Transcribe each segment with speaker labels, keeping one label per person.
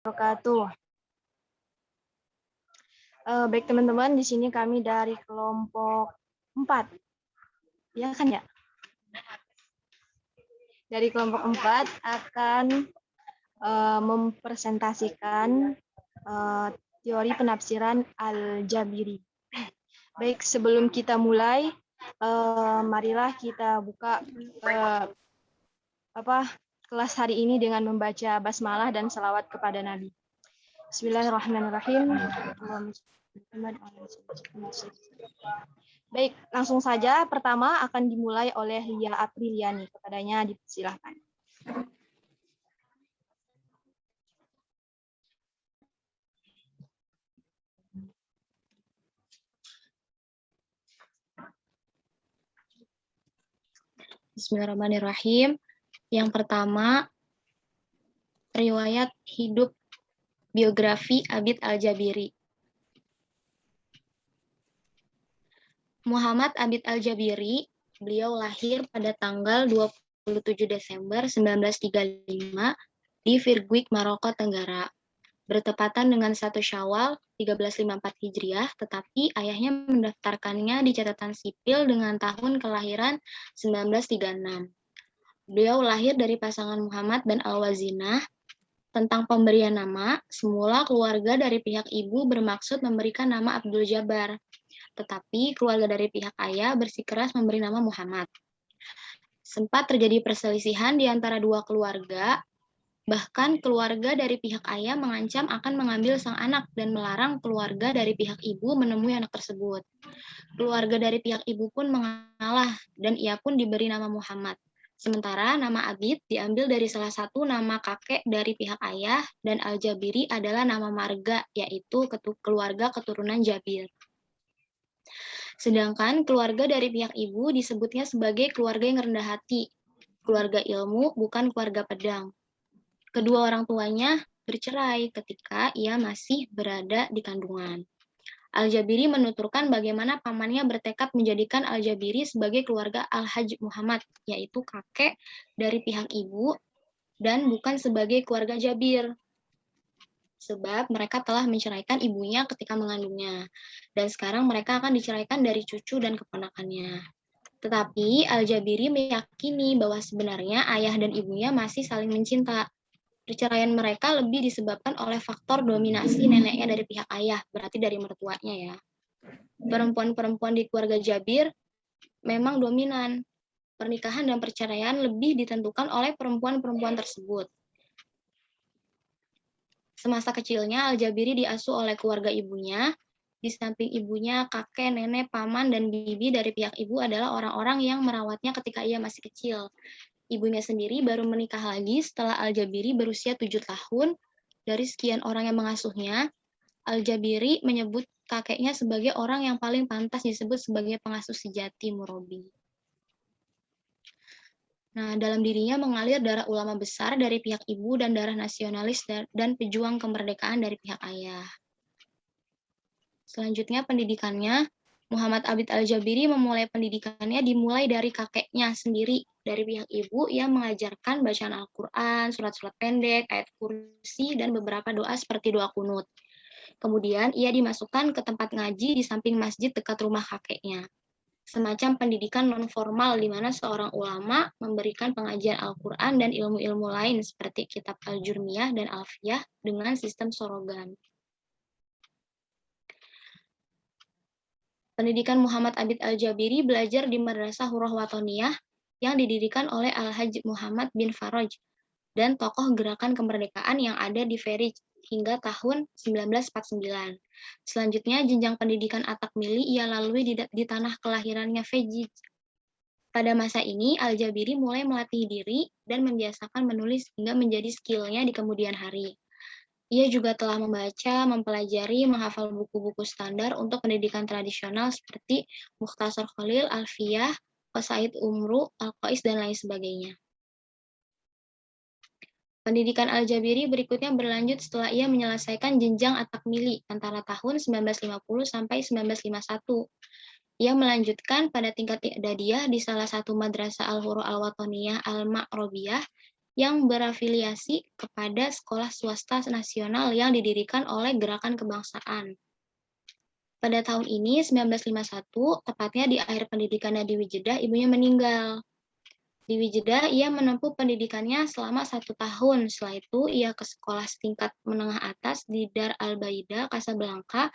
Speaker 1: Wabarakatuh. Baik teman-teman, di sini kami dari kelompok 4. Ya kan ya? Dari kelompok 4 akan mempresentasikan teori penafsiran Al-Jabiri. Baik, sebelum kita mulai, marilah kita buka kelas hari ini dengan membaca basmalah dan salawat kepada Nabi. Bismillahirrahmanirrahim. Baik, langsung saja. Pertama akan dimulai oleh Lia Apriliani. Kepadanya dipersilahkan.
Speaker 2: Bismillahirrahmanirrahim. Yang pertama, riwayat hidup biografi Abid Al-Jabiri. Muhammad Abid Al-Jabiri, beliau lahir pada tanggal 27 Desember 1935 di Virguik, Maroko Tenggara. Bertepatan dengan 1 Syawal 1354 Hijriah, tetapi ayahnya mendaftarkannya di catatan sipil dengan tahun kelahiran 1936. Beliau lahir dari pasangan Muhammad dan Al-Wazinah. Tentang pemberian nama, semula keluarga dari pihak ibu bermaksud memberikan nama Abdul Jabbar, tetapi keluarga dari pihak ayah bersikeras memberi nama Muhammad. Sempat terjadi perselisihan di antara dua keluarga, bahkan keluarga dari pihak ayah mengancam akan mengambil sang anak dan melarang keluarga dari pihak ibu menemui anak tersebut. Keluarga dari pihak ibu pun mengalah dan ia pun diberi nama Muhammad. Sementara nama Abid diambil dari salah satu nama kakek dari pihak ayah dan Al-Jabiri adalah nama marga, yaitu keluarga keturunan Jabir. Sedangkan keluarga dari pihak ibu disebutnya sebagai keluarga yang rendah hati, keluarga ilmu, bukan keluarga pedang. Kedua orang tuanya bercerai ketika ia masih berada di kandungan. Al-Jabiri menuturkan bagaimana pamannya bertekad menjadikan Al-Jabiri sebagai keluarga Al-Hajj Muhammad, yaitu kakek dari pihak ibu, dan bukan sebagai keluarga Jabir. Sebab mereka telah menceraikan ibunya ketika mengandungnya, dan sekarang mereka akan diceraikan dari cucu dan keponakannya. Tetapi Al-Jabiri meyakini bahwa sebenarnya ayah dan ibunya masih saling mencinta. Perceraian mereka lebih disebabkan oleh faktor dominasi neneknya dari pihak ayah, berarti dari mertuanya ya. Perempuan-perempuan di keluarga Jabir memang dominan. Pernikahan dan perceraian lebih ditentukan oleh perempuan-perempuan tersebut. Semasa kecilnya, Al-Jabiri diasuh oleh keluarga ibunya. Di samping ibunya, kakek, nenek, paman, dan bibi dari pihak ibu adalah orang-orang yang merawatnya ketika ia masih kecil. Ibunya sendiri baru menikah lagi setelah Al-Jabiri berusia 7 tahun. Dari sekian orang yang mengasuhnya, Al-Jabiri menyebut kakeknya sebagai orang yang paling pantas disebut sebagai pengasuh sejati murabi. Nah, dalam dirinya mengalir darah ulama besar dari pihak ibu dan darah nasionalis dan pejuang kemerdekaan dari pihak ayah. Selanjutnya pendidikannya, Muhammad Abid Al-Jabiri memulai pendidikannya dimulai dari kakeknya sendiri. Dari pihak ibu, ia mengajarkan bacaan Al-Quran, surat-surat pendek, ayat kursi, dan beberapa doa seperti doa kunut. Kemudian, ia dimasukkan ke tempat ngaji di samping masjid dekat rumah kakeknya. Semacam pendidikan non-formal di mana seorang ulama memberikan pengajian Al-Quran dan ilmu-ilmu lain seperti kitab Al-Jurmiyah dan Alfiyah dengan sistem sorogan. Pendidikan Muhammad Abid Al-Jabiri belajar di Madrasah Hurrah Watoniyah yang didirikan oleh Al-Hajj Muhammad bin Faraj dan tokoh gerakan kemerdekaan yang ada di Ferij hingga tahun 1949. Selanjutnya, jenjang pendidikan At-Takmili ia lalui di tanah kelahirannya Fejij. Pada masa ini, Al-Jabiri mulai melatih diri dan membiasakan menulis hingga menjadi skill-nya di kemudian hari. Ia juga telah membaca, mempelajari, menghafal buku-buku standar untuk pendidikan tradisional seperti Mukhtasar Khalil, Alfiyah, Qasaid Umru, Al-Qais, dan lain sebagainya. Pendidikan Al-Jabiri berikutnya berlanjut setelah ia menyelesaikan jenjang At-Takmili antara tahun 1950 sampai 1951. Ia melanjutkan pada tingkat i'dadiyah di salah satu madrasah Al-Hurrah Al-Watoniyah Al-Ma'robiyah yang berafiliasi kepada sekolah swasta nasional yang didirikan oleh Gerakan Kebangsaan. Pada tahun ini, 1951, tepatnya di akhir pendidikannya di Jeddah, ibunya meninggal. Di Jeddah, ia menempuh pendidikannya selama 1 tahun. Setelah itu, ia ke sekolah tingkat menengah atas di Dar al-Baida, Casablanca,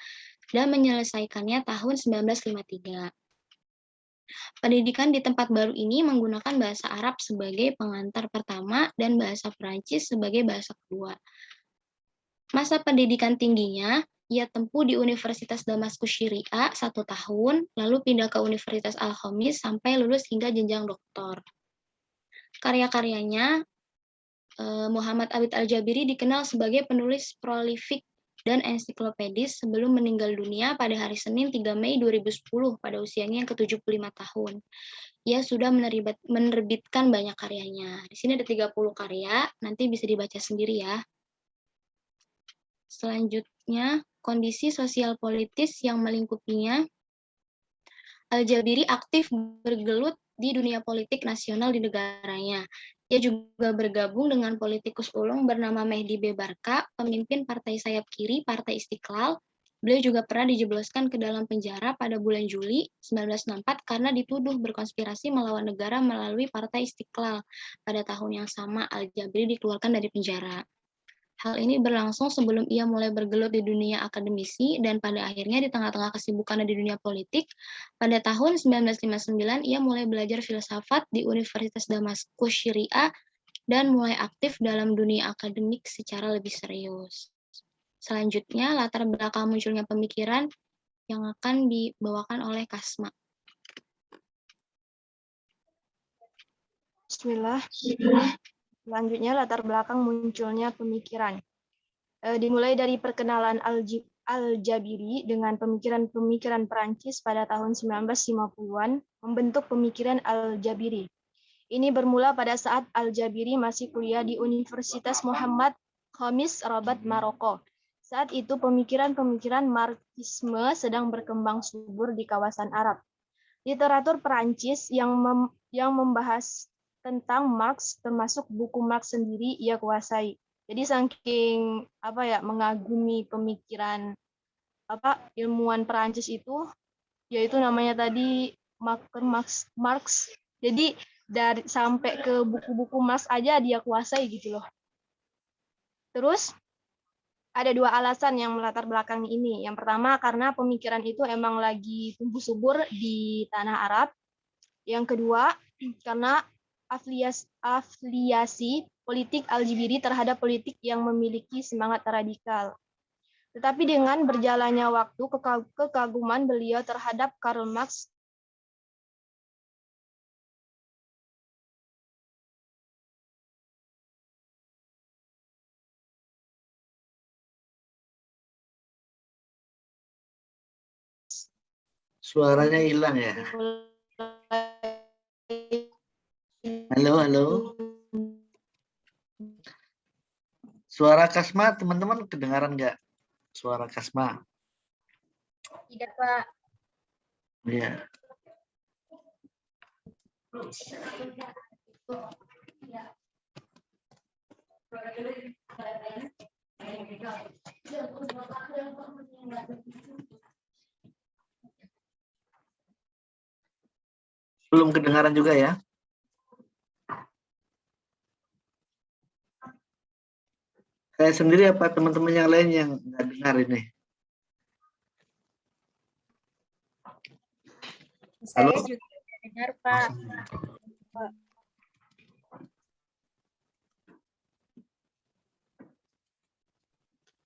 Speaker 2: dan menyelesaikannya tahun 1953. Pendidikan di tempat baru ini menggunakan bahasa Arab sebagai pengantar pertama dan bahasa Perancis sebagai bahasa kedua. Masa pendidikan tingginya, ia tempuh di Universitas Damaskus Syariah 1 tahun, lalu pindah ke Universitas Al-Khamis sampai lulus hingga jenjang doktor. Karya-karyanya, Muhammad Abid Al-Jabiri dikenal sebagai penulis prolifik dan ensiklopedis sebelum meninggal dunia pada hari Senin 3 Mei 2010 pada usianya yang ke-75 tahun. Ia sudah menerbitkan banyak karyanya. Di sini ada 30 karya, nanti bisa dibaca sendiri ya. Selanjutnya, kondisi sosial politis yang melingkupinya. Al-Jabiri aktif bergelut di dunia politik nasional di negaranya. Ia juga bergabung dengan politikus ulung bernama Mehdi B. Barka, pemimpin partai sayap kiri Partai Istiqlal. Beliau juga pernah dijebloskan ke dalam penjara pada bulan Juli 1964 karena dituduh berkonspirasi melawan negara melalui Partai Istiqlal. Pada tahun yang sama, Al-Jabiri dikeluarkan dari penjara. Hal ini berlangsung sebelum ia mulai bergelut di dunia akademisi dan pada akhirnya di tengah-tengah kesibukannya di dunia politik, pada tahun 1959 ia mulai belajar filsafat di Universitas Damaskus Syariah dan mulai aktif dalam dunia akademik secara lebih serius. Selanjutnya, latar belakang munculnya pemikiran yang akan dibawakan oleh Kasma.
Speaker 1: Bismillah. Selanjutnya latar belakang munculnya pemikiran. Dimulai dari perkenalan Al-Jabiri dengan pemikiran-pemikiran Perancis pada tahun 1950-an membentuk pemikiran Al-Jabiri. Ini bermula pada saat Al-Jabiri masih kuliah di Universitas Muhammad Khamis, Rabat, Maroko. Saat itu pemikiran-pemikiran Marxisme sedang berkembang subur di kawasan Arab. Literatur Perancis yang membahas tentang Marx, termasuk buku Marx sendiri, ia kuasai. Jadi saking mengagumi pemikiran ilmuwan Perancis itu, yaitu namanya tadi Marx. Jadi dari sampai ke buku-buku Marx aja dia kuasai gitu loh. Terus ada 2 alasan yang melatar belakangi ini. Yang pertama karena pemikiran itu emang lagi tumbuh subur di tanah Arab. Yang kedua karena afiliasi politik Al-Jabiri terhadap politik yang memiliki semangat radikal. Tetapi dengan berjalannya waktu, kekaguman beliau terhadap Karl Marx
Speaker 3: Suaranya hilang ya. Halo. Suara Kasma, teman-teman kedengaran nggak? Suara Kasma.
Speaker 2: Tidak, Pak.
Speaker 3: Iya. Belum kedengaran juga ya? Saya sendiri apa teman-teman yang lain yang nggak dengar ini?
Speaker 2: Saya juga dengar, Pak.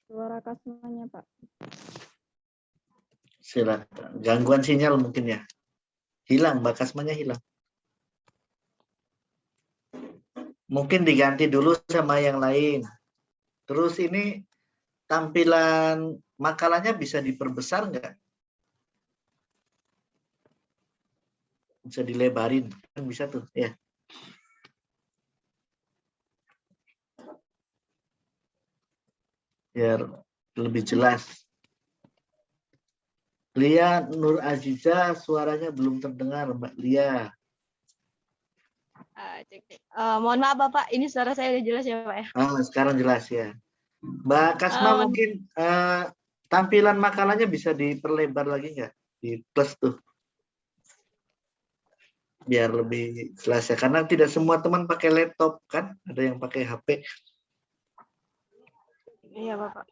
Speaker 1: suara Kasmanya, Pak.
Speaker 3: Silakan. Gangguan sinyal mungkin ya. Hilang, Mbak Kasmanya hilang. Mungkin diganti dulu sama yang lain. Terus ini tampilan makalahnya bisa diperbesar nggak? Bisa dilebarin, kan bisa tuh ya. Biar lebih jelas. Lia Nur Aziza, suaranya belum terdengar, Mbak Lia.
Speaker 1: Mohon maaf Bapak, ini suara saya udah jelas ya Pak ya?
Speaker 3: Sekarang jelas ya. Mbak Kasma
Speaker 1: mohon-
Speaker 3: mungkin tampilan makalahnya bisa diperlebar lagi nggak? Di plus tuh. Biar lebih jelas ya. Karena tidak semua teman pakai laptop kan. Ada yang pakai HP.
Speaker 1: Iya Bapak.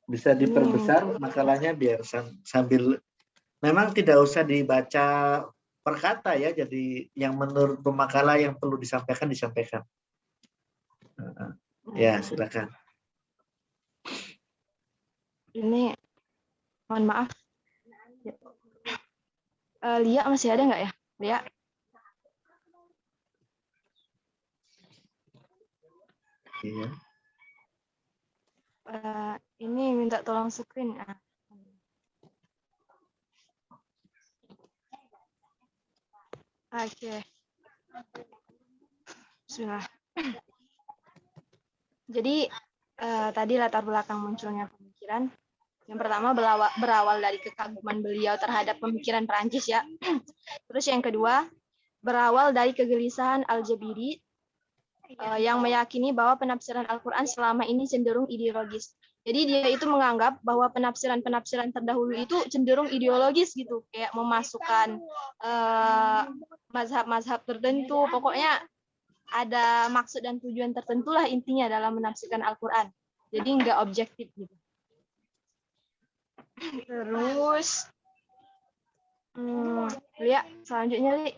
Speaker 3: Bisa diperbesar makalahnya biar sambil. Memang tidak usah dibaca per kata ya. Jadi yang menurut pemakalah yang perlu disampaikan, disampaikan. Ya, silakan.
Speaker 1: Ini mohon maaf. Lia masih ada nggak ya? Lia?
Speaker 3: Iya.
Speaker 1: Ini minta tolong screen. Oke. Bismillah. Jadi tadi latar belakang munculnya pemikiran. Yang pertama berawal dari kekaguman beliau terhadap pemikiran Perancis ya. Terus yang kedua berawal dari kegelisahan Al-Jabiri yang meyakini bahwa penafsiran Al-Quran selama ini cenderung ideologis. Jadi dia itu menganggap bahwa penafsiran-penafsiran terdahulu itu cenderung ideologis gitu, kayak memasukkan mazhab-mazhab tertentu, pokoknya ada maksud dan tujuan tertentu lah intinya dalam menafsirkan Al-Quran. Jadi nggak objektif gitu. Terus, lihat selanjutnya, Li.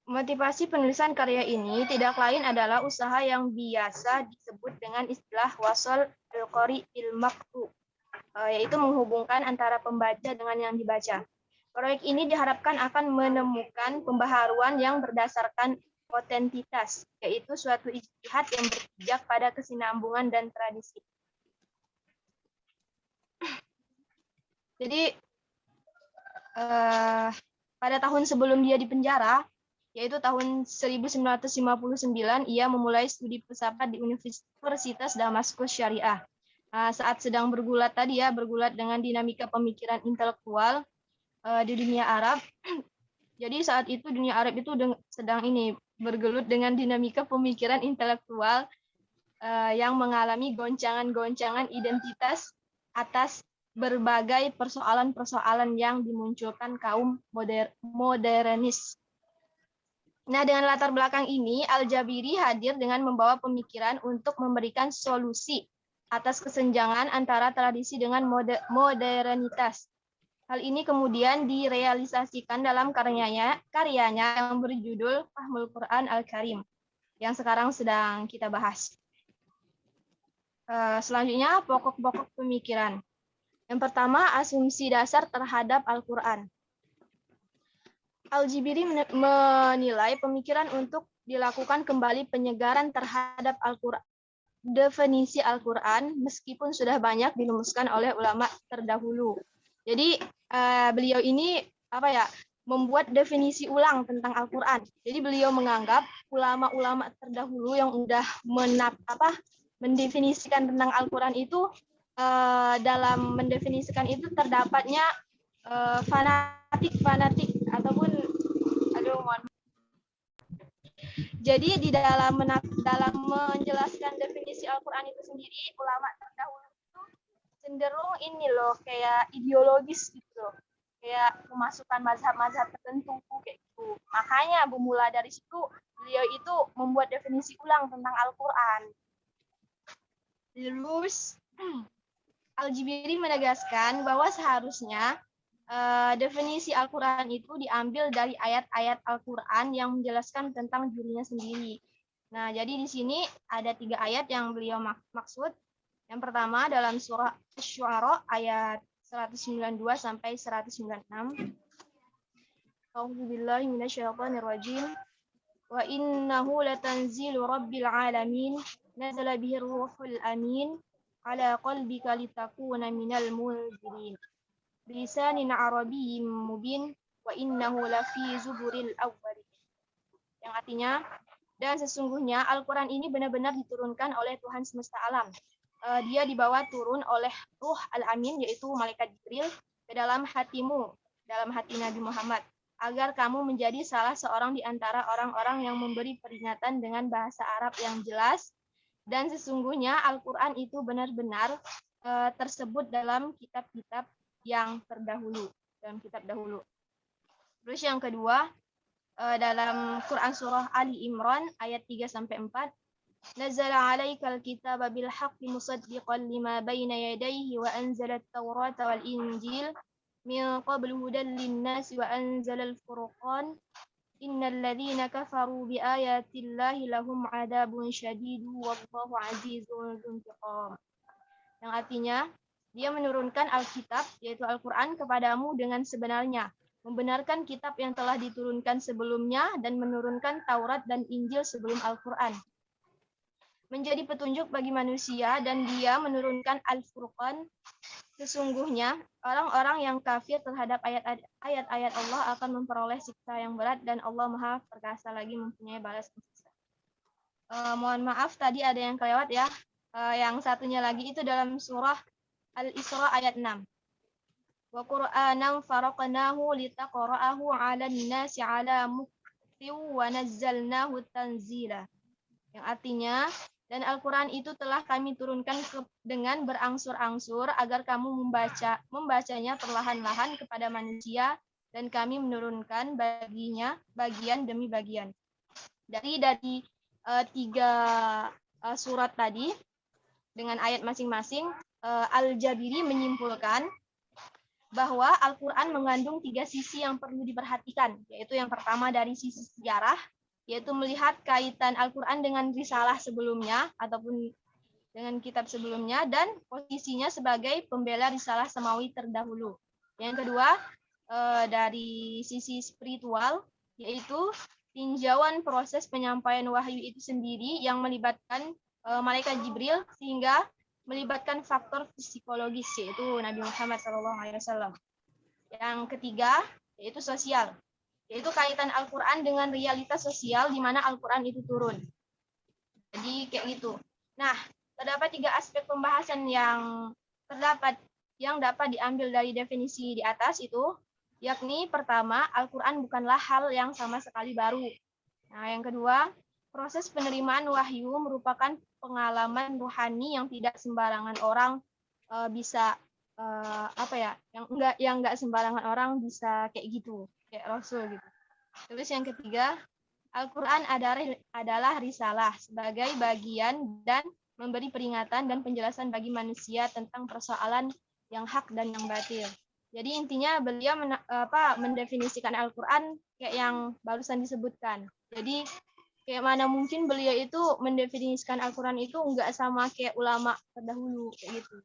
Speaker 1: Motivasi penulisan karya ini tidak lain adalah usaha yang biasa disebut dengan istilah wasol al-qari il-maktub, yaitu menghubungkan antara pembaca dengan yang dibaca. Proyek ini diharapkan akan menemukan pembaharuan yang berdasarkan otentitas, yaitu suatu ijtihad yang berpijak pada kesinambungan dan tradisi. Jadi, pada tahun sebelum dia dipenjara, yaitu tahun 1959, ia memulai studi filsafat di Universitas Damaskus Syariah. Saat sedang bergulat tadi ya, bergulat dengan dinamika pemikiran intelektual di dunia Arab. Jadi saat itu dunia Arab itu sedang bergelut dengan dinamika pemikiran intelektual yang mengalami goncangan-goncangan identitas atas berbagai persoalan-persoalan yang dimunculkan kaum modernis. Nah, dengan latar belakang ini, Al-Jabiri hadir dengan membawa pemikiran untuk memberikan solusi atas kesenjangan antara tradisi dengan modernitas. Hal ini kemudian direalisasikan dalam karyanya yang berjudul Fahmul Quran Al-Karim, yang sekarang sedang kita bahas. Selanjutnya, pokok-pokok pemikiran. Yang pertama, asumsi dasar terhadap Al-Quran. Al-Jabiri menilai pemikiran untuk dilakukan kembali penyegaran terhadap Al-Quran, definisi Al-Quran, meskipun sudah banyak dirumuskan oleh ulama terdahulu. Jadi beliau ini membuat definisi ulang tentang Al-Quran. Jadi beliau menganggap ulama-ulama terdahulu yang udah mendefinisikan tentang Al-Quran itu dalam mendefinisikan itu terdapatnya fanatik ataupun jadi di dalam menjelaskan definisi Al-Quran itu sendiri, ulama terdahulu itu cenderung kayak ideologis gitu, kayak memasukkan mazhab-mazhab tertentu kayak gitu. Makanya bermula dari situ beliau itu membuat definisi ulang tentang Al-Quran. Terus Al-Jabiri menegaskan bahwa seharusnya definisi Al-Quran itu diambil dari ayat-ayat Al-Quran yang menjelaskan tentang dirinya sendiri. Nah, jadi di sini ada 3 ayat yang beliau maksud. Yang pertama dalam surah Asy-Syu'ara ayat 192 sampai 196. A'udzubillahi minasyaitonirrajim. Wa innahu latanzilu rabbil alamin nazala bihi ruhul amin ala qalbika litakuna minal munzirin. Bilisanin arabiyyin mubin wa innahu lafi zuburil awwalin. Yang artinya, dan sesungguhnya Al-Quran ini benar-benar diturunkan oleh Tuhan semesta alam dia dibawa turun oleh Ruh Al-Amin, yaitu Malaikat Jibril, ke dalam hatimu, dalam hati Nabi Muhammad, agar kamu menjadi salah seorang di antara orang-orang yang memberi peringatan dengan bahasa Arab yang jelas. Dan sesungguhnya Al-Quran itu benar-benar tersebut dalam kitab-kitab yang terdahulu, dalam kitab dahulu. Terus yang kedua, dalam Quran surah Ali Imran ayat 3-4, Nazzala 'alaikal kitaba bil haqqi musaddiqan lima baina yadayhi wa anzala at-taurata wal injil min qablu hudan lin-nasi wa anzala al-furqan innal ladzina kafaru bi ayatillahi lahum 'adzabun syadidun wallahu 'azizun dzuntiqam. Yang artinya, dia menurunkan Alkitab, yaitu Al-Quran, kepadamu dengan sebenarnya, membenarkan kitab yang telah diturunkan sebelumnya, dan menurunkan Taurat dan Injil sebelum Al-Quran, menjadi petunjuk bagi manusia, dan dia menurunkan Al-Furqan. Sesungguhnya, orang-orang yang kafir terhadap ayat-ayat Allah akan memperoleh siksa yang berat, dan Allah Maha Perkasa lagi mempunyai balas siksa. Mohon maaf, tadi ada yang kelewat ya. Yang satunya lagi itu dalam surah Al-Isra ayat 6. Wa Qur'anan faraqnahu litaqra'ahu 'alan nasi 'ala muktin wa nazzalnahu tanzila. Yang artinya, dan Al-Quran itu telah kami turunkan dengan berangsur-angsur agar kamu membacanya perlahan-lahan kepada manusia, dan kami menurunkan baginya bagian demi bagian. Dari tiga surat tadi dengan ayat masing-masing, Al-Jabiri menyimpulkan bahwa Al-Quran mengandung 3 sisi yang perlu diperhatikan, yaitu yang pertama dari sisi sejarah, yaitu melihat kaitan Al-Quran dengan risalah sebelumnya ataupun dengan kitab sebelumnya, dan posisinya sebagai pembela risalah samawi terdahulu. Yang kedua, dari sisi spiritual, yaitu tinjauan proses penyampaian wahyu itu sendiri yang melibatkan malaikat Jibril, sehingga melibatkan faktor psikologis, yaitu Nabi Muhammad SAW. Yang ketiga, yaitu sosial, yaitu kaitan Al-Quran dengan realitas sosial di mana Al-Quran itu turun. Jadi kayak gitu. Nah, terdapat 3 aspek pembahasan yang dapat diambil dari definisi di atas itu, yakni pertama, Al-Quran bukanlah hal yang sama sekali baru. Nah, yang kedua, proses penerimaan wahyu merupakan pengalaman rohani yang tidak sembarangan orang bisa yang enggak sembarangan orang bisa kayak gitu, kayak Rasul gitu. Terus yang ketiga, Al-Quran adalah risalah sebagai bagian dan memberi peringatan dan penjelasan bagi manusia tentang persoalan yang hak dan yang batil. Jadi intinya beliau mendefinisikan Al-Quran kayak yang barusan disebutkan. Jadi kayak mana mungkin beliau itu mendefinisikan Al-Quran itu enggak sama kayak ulama terdahulu kayak gitu.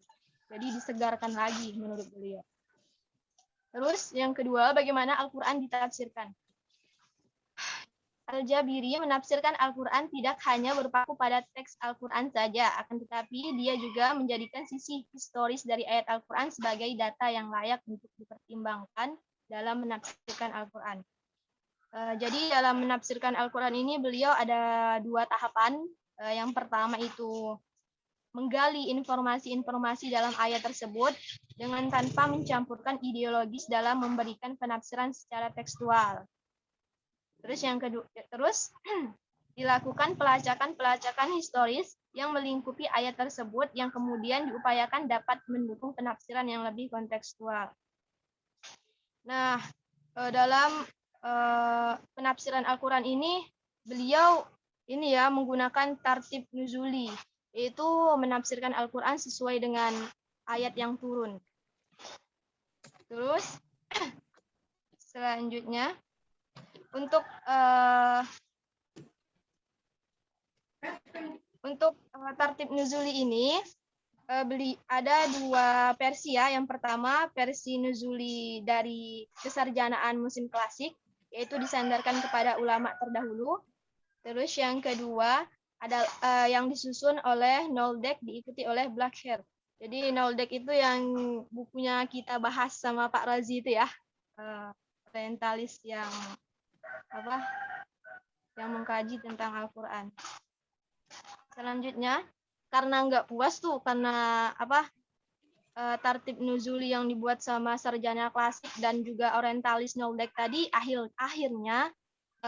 Speaker 1: Jadi disegarkan lagi menurut beliau. Terus yang kedua, bagaimana Al-Quran ditafsirkan? Al-Jabiri menafsirkan Al-Quran tidak hanya berpaku pada teks Al-Quran saja, akan tetapi dia juga menjadikan sisi historis dari ayat Al-Quran sebagai data yang layak untuk dipertimbangkan dalam menafsirkan Al-Quran. Jadi dalam menafsirkan Al-Quran ini beliau ada 2 tahapan. Yang pertama itu menggali informasi-informasi dalam ayat tersebut dengan tanpa mencampurkan ideologis dalam memberikan penafsiran secara tekstual. Terus yang kedua, dilakukan pelacakan historis yang melingkupi ayat tersebut yang kemudian diupayakan dapat mendukung penafsiran yang lebih kontekstual. Nah, dalam penafsiran Al-Quran ini, beliau menggunakan tartib nuzuli, yaitu menafsirkan Al-Quran sesuai dengan ayat yang turun. Terus, selanjutnya, untuk tartib nuzuli ini ada 2 versi ya. Yang pertama versi nuzuli dari kesarjanaan musim klasik, yaitu disandarkan kepada ulama terdahulu. Terus yang kedua ada yang disusun oleh Nolde diikuti oleh Blackhair. Jadi Nolde itu yang bukunya kita bahas sama Pak Razi itu ya, orientalis yang mengkaji tentang Al-Quran. Selanjutnya, karena nggak puas tuh karena apa tartib nuzuli yang dibuat sama sarjana klasik dan juga orientalis Noldek tadi, akhirnya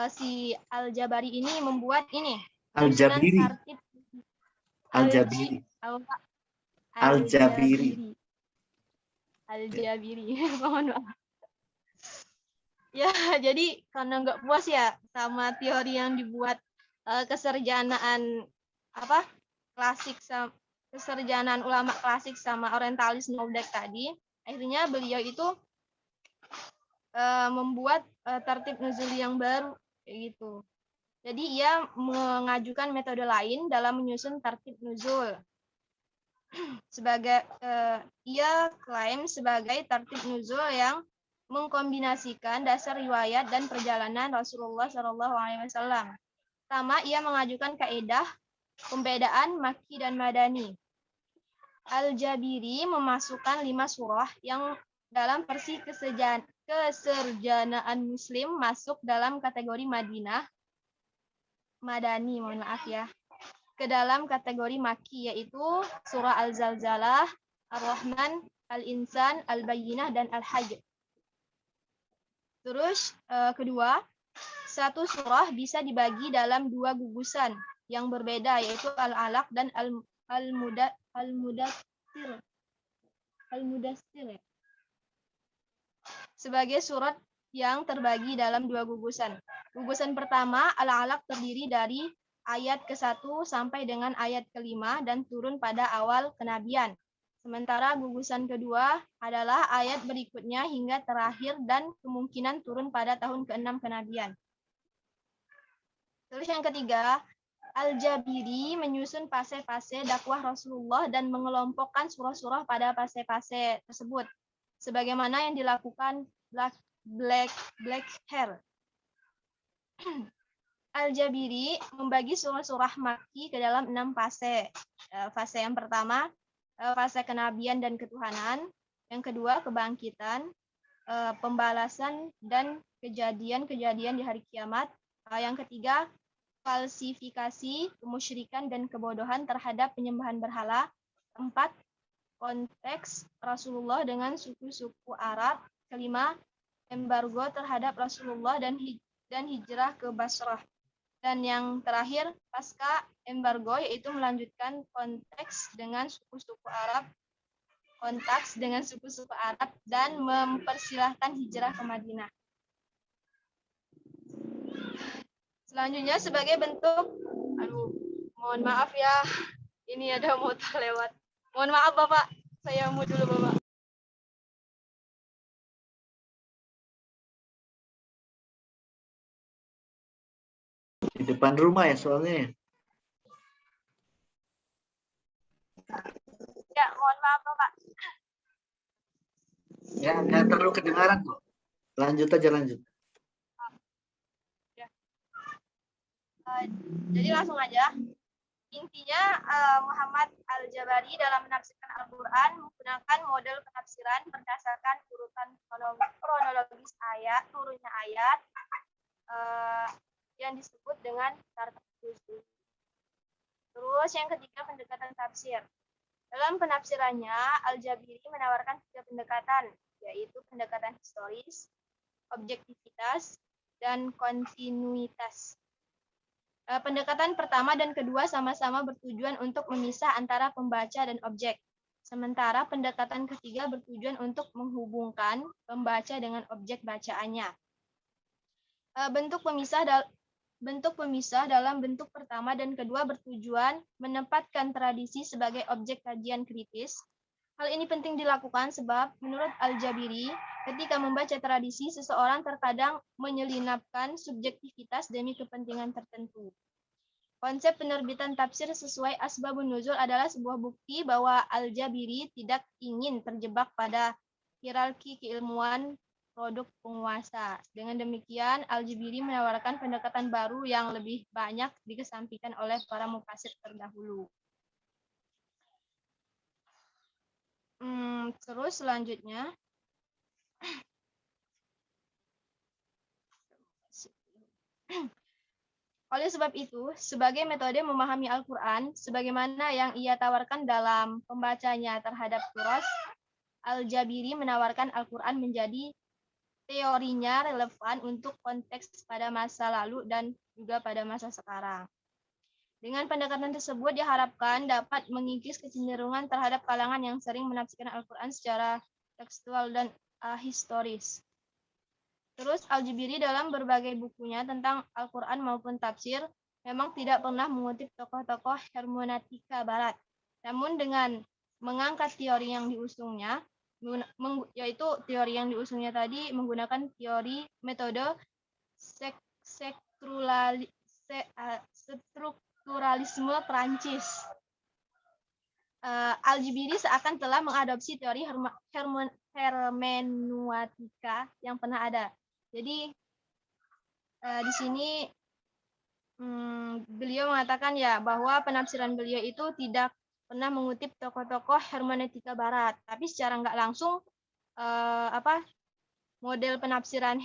Speaker 1: si Al-Jabari ini membuat ini penyusunan
Speaker 3: Al-Jabiri.
Speaker 1: tartib
Speaker 3: Al-Jabiri.
Speaker 1: Al-Jabiri. Al-Jabiri. Mohon maaf. Ya, jadi karena nggak puas ya sama teori yang dibuat kesarjanaan apa klasik sama kesarjanaan ulama klasik sama orientalis Noldek tadi, akhirnya beliau itu membuat tertib nuzuli yang baru kayak gitu. Jadi ia mengajukan metode lain dalam menyusun tertib nuzul. Sebagai ia klaim sebagai tertib nuzul yang mengkombinasikan dasar riwayat dan perjalanan Rasulullah SAW. Pertama, ia mengajukan kaidah pembedaan Makki dan Madani. Al-Jabiri memasukkan 5 surah yang dalam versi keserjanaan Muslim masuk dalam kategori Madani, mohon maaf ya, ke dalam kategori Makki, yaitu surah Al-Zalzalah, Ar-Rahman, Al-Insan, Al-Bayyinah, dan Al-Hajj. Terus kedua, satu surah bisa dibagi dalam 2 gugusan yang berbeda, yaitu Al-Alaq dan Al-Mudassir. Sebagai surat yang terbagi dalam 2 gugusan. Gugusan pertama, Al-Alaq, terdiri dari ayat ke-1 sampai dengan ayat ke-5 dan turun pada awal kenabian. Sementara gugusan kedua adalah ayat berikutnya hingga terakhir dan kemungkinan turun pada tahun ke-6 kenabian. Terus yang ketiga, Al-Jabiri menyusun fase-fase dakwah Rasulullah dan mengelompokkan surah-surah pada fase-fase tersebut, sebagaimana yang dilakukan Black Hair. Al-Jabiri membagi surah-surah Makki ke dalam 6 fase. Fase yang pertama, fase kenabian dan ketuhanan. Yang kedua, kebangkitan, pembalasan, dan kejadian-kejadian di hari kiamat. Yang ketiga, falsifikasi, kemusyrikan, dan kebodohan terhadap penyembahan berhala. 4, konteks Rasulullah dengan suku-suku Arab. Kelima, embargo terhadap Rasulullah dan hijrah ke Basrah. Dan yang terakhir, pasca embargo, yaitu melanjutkan konteks dengan suku-suku Arab dan mempersilahkan hijrah ke Madinah. Selanjutnya sebagai bentuk, mohon maaf ya, ini ada motor lewat. Mohon maaf Bapak, saya mau dulu Bapak.
Speaker 3: Di depan rumah ya soalnya.
Speaker 1: Ya, mohon maaf Bapak.
Speaker 3: Ya, nggak terlalu kedengaran kok. Lanjut aja, lanjut.
Speaker 1: Ya. Jadi langsung aja. Intinya Muhammad Al-Jabari dalam menafsirkan Al-Quran menggunakan model penafsiran berdasarkan urutan kronologis ayat, turunnya ayat yang disebut dengan tartib nuzul. Terus yang ketiga, pendekatan tafsir. Dalam penafsirannya, Al-Jabiri menawarkan 3 pendekatan, yaitu pendekatan historis, objektivitas, dan kontinuitas. Pendekatan pertama dan kedua sama-sama bertujuan untuk memisah antara pembaca dan objek. Sementara pendekatan ketiga bertujuan untuk menghubungkan pembaca dengan objek bacaannya. Bentuk pemisah dalam bentuk pertama dan kedua bertujuan menempatkan tradisi sebagai objek kajian kritis. Hal ini penting dilakukan sebab menurut Al-Jabiri, ketika membaca tradisi, seseorang terkadang menyelinapkan subjektivitas demi kepentingan tertentu. Konsep penerbitan tafsir sesuai asbabun nuzul adalah sebuah bukti bahwa Al-Jabiri tidak ingin terjebak pada hierarki keilmuan produk penguasa. Dengan demikian, Al-Jabiri menawarkan pendekatan baru yang lebih banyak dikesampingkan oleh para mufasir terdahulu. Terus selanjutnya, Oleh sebab itu, sebagai metode memahami Al-Quran, sebagaimana yang ia tawarkan dalam pembacanya terhadap Turos, Al-Jabiri menawarkan Al-Quran menjadi teorinya relevan untuk konteks pada masa lalu dan juga pada masa sekarang. Dengan pendekatan tersebut diharapkan dapat mengikis kecenderungan terhadap kalangan yang sering menafsirkan Al-Quran secara tekstual dan historis. Terus Al-Jabiri dalam berbagai bukunya tentang Al-Quran maupun tafsir memang tidak pernah mengutip tokoh-tokoh hermeneutika barat. Namun dengan mengangkat teori yang diusungnya, yaitu teori yang diusungnya tadi menggunakan teori metode strukturalisme Prancis. Al-Jabiri seakan telah mengadopsi teori hermeneutika yang pernah ada. Jadi di sini beliau mengatakan ya bahwa penafsiran beliau itu tidak pernah mengutip tokoh-tokoh hermeneutika barat, tapi secara nggak langsung model penafsiran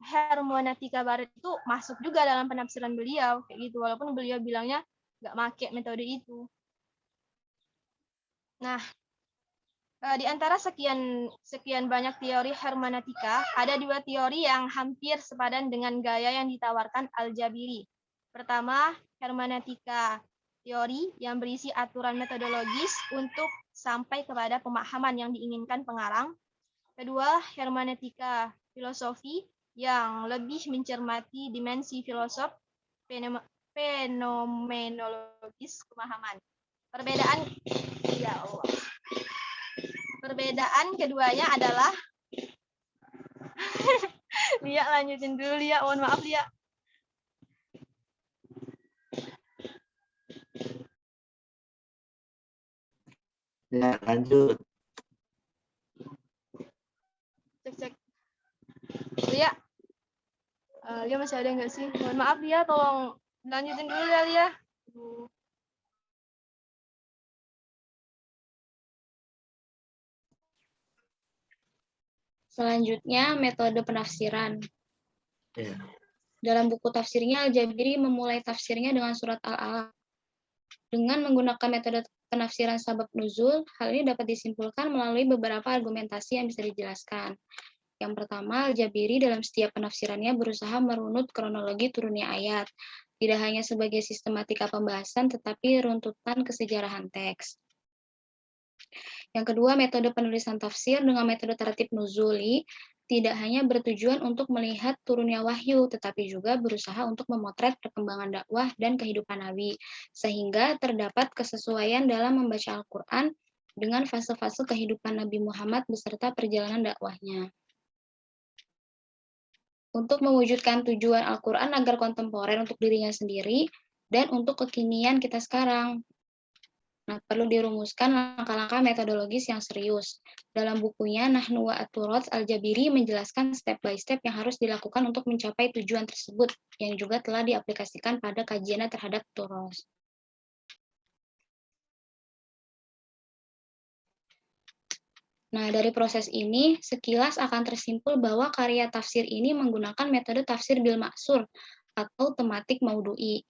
Speaker 1: hermeneutika barat itu masuk juga dalam penafsiran beliau kayak gitu, walaupun beliau bilangnya nggak pakai metode itu. Nah, di antara sekian banyak teori hermeneutika, ada dua teori yang hampir sepadan dengan gaya yang ditawarkan Al-Jabiri. Pertama, hermeneutika teori yang berisi aturan metodologis untuk sampai kepada pemahaman yang diinginkan pengarang. Kedua, hermeneutika filosofi yang lebih mencermati dimensi filosof fenomenologis pemahaman. Perbedaan keduanya adalah Lia lanjutin dulu Lia, mohon maaf Lia.
Speaker 3: Ya, lanjut.
Speaker 1: Cek. Lia. Lia masih ada nggak sih? Mohon maaf Lia, tolong lanjutin dulu ya Lia.
Speaker 2: Selanjutnya, metode penafsiran.
Speaker 3: Ya.
Speaker 2: Dalam buku tafsirnya, Al-Jabiri memulai tafsirnya dengan surat Al-Alaq. Dengan menggunakan metode penafsiran sabab nuzul, hal ini dapat disimpulkan melalui beberapa argumentasi yang bisa dijelaskan. Yang pertama, Al-Jabiri dalam setiap penafsirannya berusaha merunut kronologi turunnya ayat, tidak hanya sebagai sistematika pembahasan, tetapi runtutan kesejarahan teks. Yang kedua, metode penulisan tafsir dengan metode tertib nuzuli tidak hanya bertujuan untuk melihat turunnya wahyu, tetapi juga berusaha untuk memotret perkembangan dakwah dan kehidupan Nabi, sehingga terdapat kesesuaian dalam membaca Al-Quran dengan fase-fase kehidupan Nabi Muhammad beserta perjalanan dakwahnya. Untuk mewujudkan tujuan Al-Quran agar kontemporer untuk dirinya sendiri dan untuk kekinian kita sekarang. Nah, perlu dirumuskan langkah-langkah metodologis yang serius. Dalam bukunya Nahnu wa At-Turath, Al-Jabiri menjelaskan step by step yang harus dilakukan untuk mencapai tujuan tersebut, yang juga telah diaplikasikan pada kajiannya terhadap Turath. Nah, dari proses ini, sekilas akan tersimpul bahwa karya tafsir ini menggunakan metode tafsir bil maksur atau tematik maudu'i.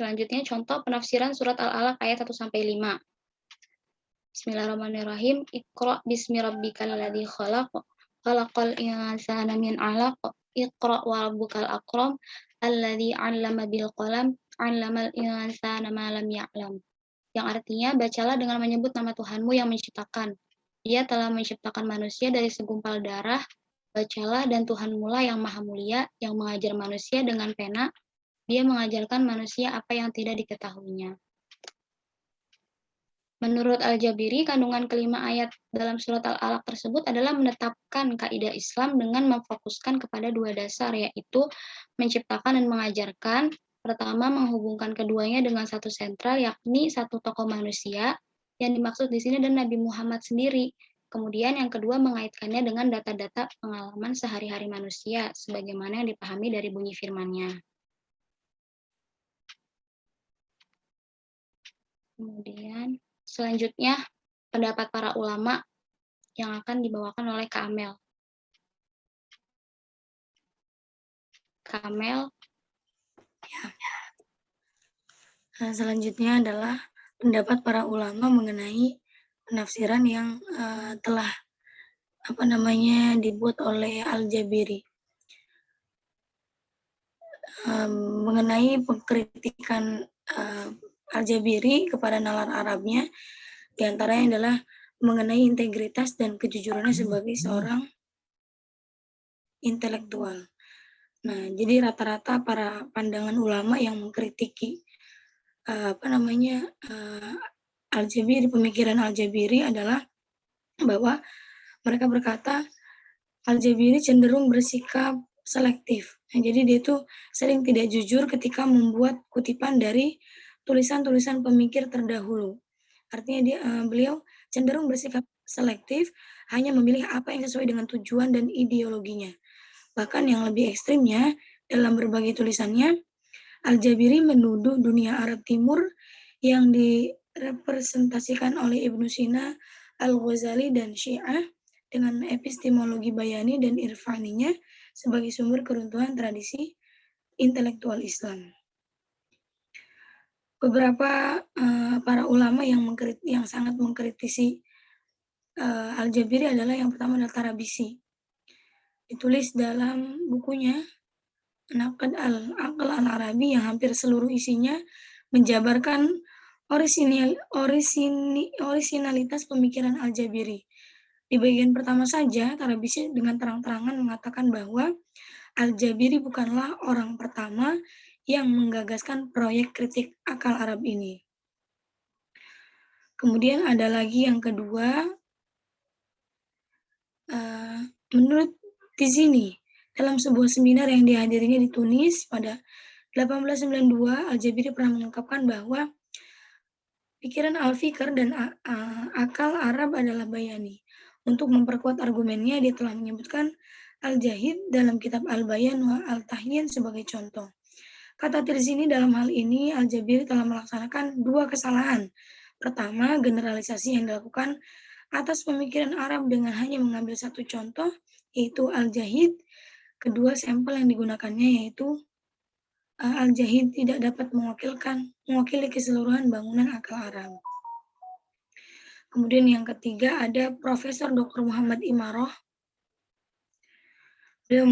Speaker 2: Selanjutnya, contoh penafsiran surat Al-Alaq ayat 1-5. Bismillahirrahmanirrahim. Iqra bismi rabbikal ladzi khalaq. Khalaqal insana min 'alaq. Iqra wa rabbukal akram. Alladzi 'allama bil qalam. 'allamal insana ma lam ya'lam. Yang artinya, bacalah dengan menyebut nama Tuhanmu yang menciptakan. Dia telah menciptakan manusia dari segumpal darah. Bacalah, dan Tuhanmu lah yang maha mulia, yang mengajar manusia dengan pena. Dia mengajarkan manusia apa yang tidak diketahuinya. Menurut Al-Jabiri, kandungan kelima ayat dalam surat Al-Alaq tersebut adalah menetapkan kaidah Islam dengan memfokuskan kepada dua dasar, yaitu menciptakan dan mengajarkan. Pertama, menghubungkan keduanya dengan satu sentral, yakni satu tokoh manusia, yang dimaksud di sini adalah Nabi Muhammad sendiri. Kemudian yang kedua, mengaitkannya dengan data-data pengalaman sehari-hari manusia, sebagaimana yang dipahami dari bunyi firman-Nya. Kemudian selanjutnya pendapat para ulama yang akan dibawakan oleh Kak Amel. Kamel.
Speaker 4: Nah, selanjutnya adalah pendapat para ulama mengenai penafsiran yang telah dibuat oleh Al-Jabiri. Mengenai pengkritikan Al-Jabiri kepada nalar Arabnya, diantaranya adalah mengenai integritas dan kejujurannya sebagai seorang intelektual. Nah, jadi rata-rata para pandangan ulama yang mengkritiki Al-Jabiri, pemikiran Al-Jabiri adalah bahwa mereka berkata Al-Jabiri cenderung bersikap selektif. Nah, jadi dia itu sering tidak jujur ketika membuat kutipan dari tulisan-tulisan pemikir terdahulu. Artinya beliau cenderung bersikap selektif, hanya memilih apa yang sesuai dengan tujuan dan ideologinya. Bahkan yang lebih ekstrimnya, dalam berbagai tulisannya, Al-Jabiri menuduh dunia Arab Timur yang direpresentasikan oleh Ibnu Sina, Al-Ghazali, dan Syiah dengan epistemologi bayani dan irfaninya sebagai sumber keruntuhan tradisi intelektual Islam. Beberapa para ulama yang sangat mengkritisi Al-Jabiri adalah yang pertama adalah Tarabisi. Ditulis dalam bukunya Naqd al-Aql al-Arabi yang hampir seluruh isinya menjabarkan orisinalitas pemikiran Al-Jabiri. Di bagian pertama saja, Tarabisi dengan terang-terangan mengatakan bahwa Al-Jabiri bukanlah orang pertama yang menggagaskan proyek kritik akal Arab ini. Kemudian ada lagi yang kedua, menurut Tizini, dalam sebuah seminar yang dihadirinya di Tunis pada 1892, Al-Jabiri pernah mengungkapkan bahwa pikiran al-fikr dan akal Arab adalah bayani. Untuk memperkuat argumennya, dia telah menyebutkan Al-Jahid dalam kitab Al-Bayan wa Al-Tahyin sebagai contoh. Kata Tirzini, dalam hal ini Al-Jabiri telah melaksanakan dua kesalahan. Pertama, generalisasi yang dilakukan atas pemikiran Arab dengan hanya mengambil satu contoh, yaitu Al-Jahid. Kedua, sampel yang digunakannya yaitu Al-Jahid tidak dapat mewakili keseluruhan bangunan akal Arab. Kemudian yang ketiga ada Profesor Dr. Muhammad Imaroh. Beliau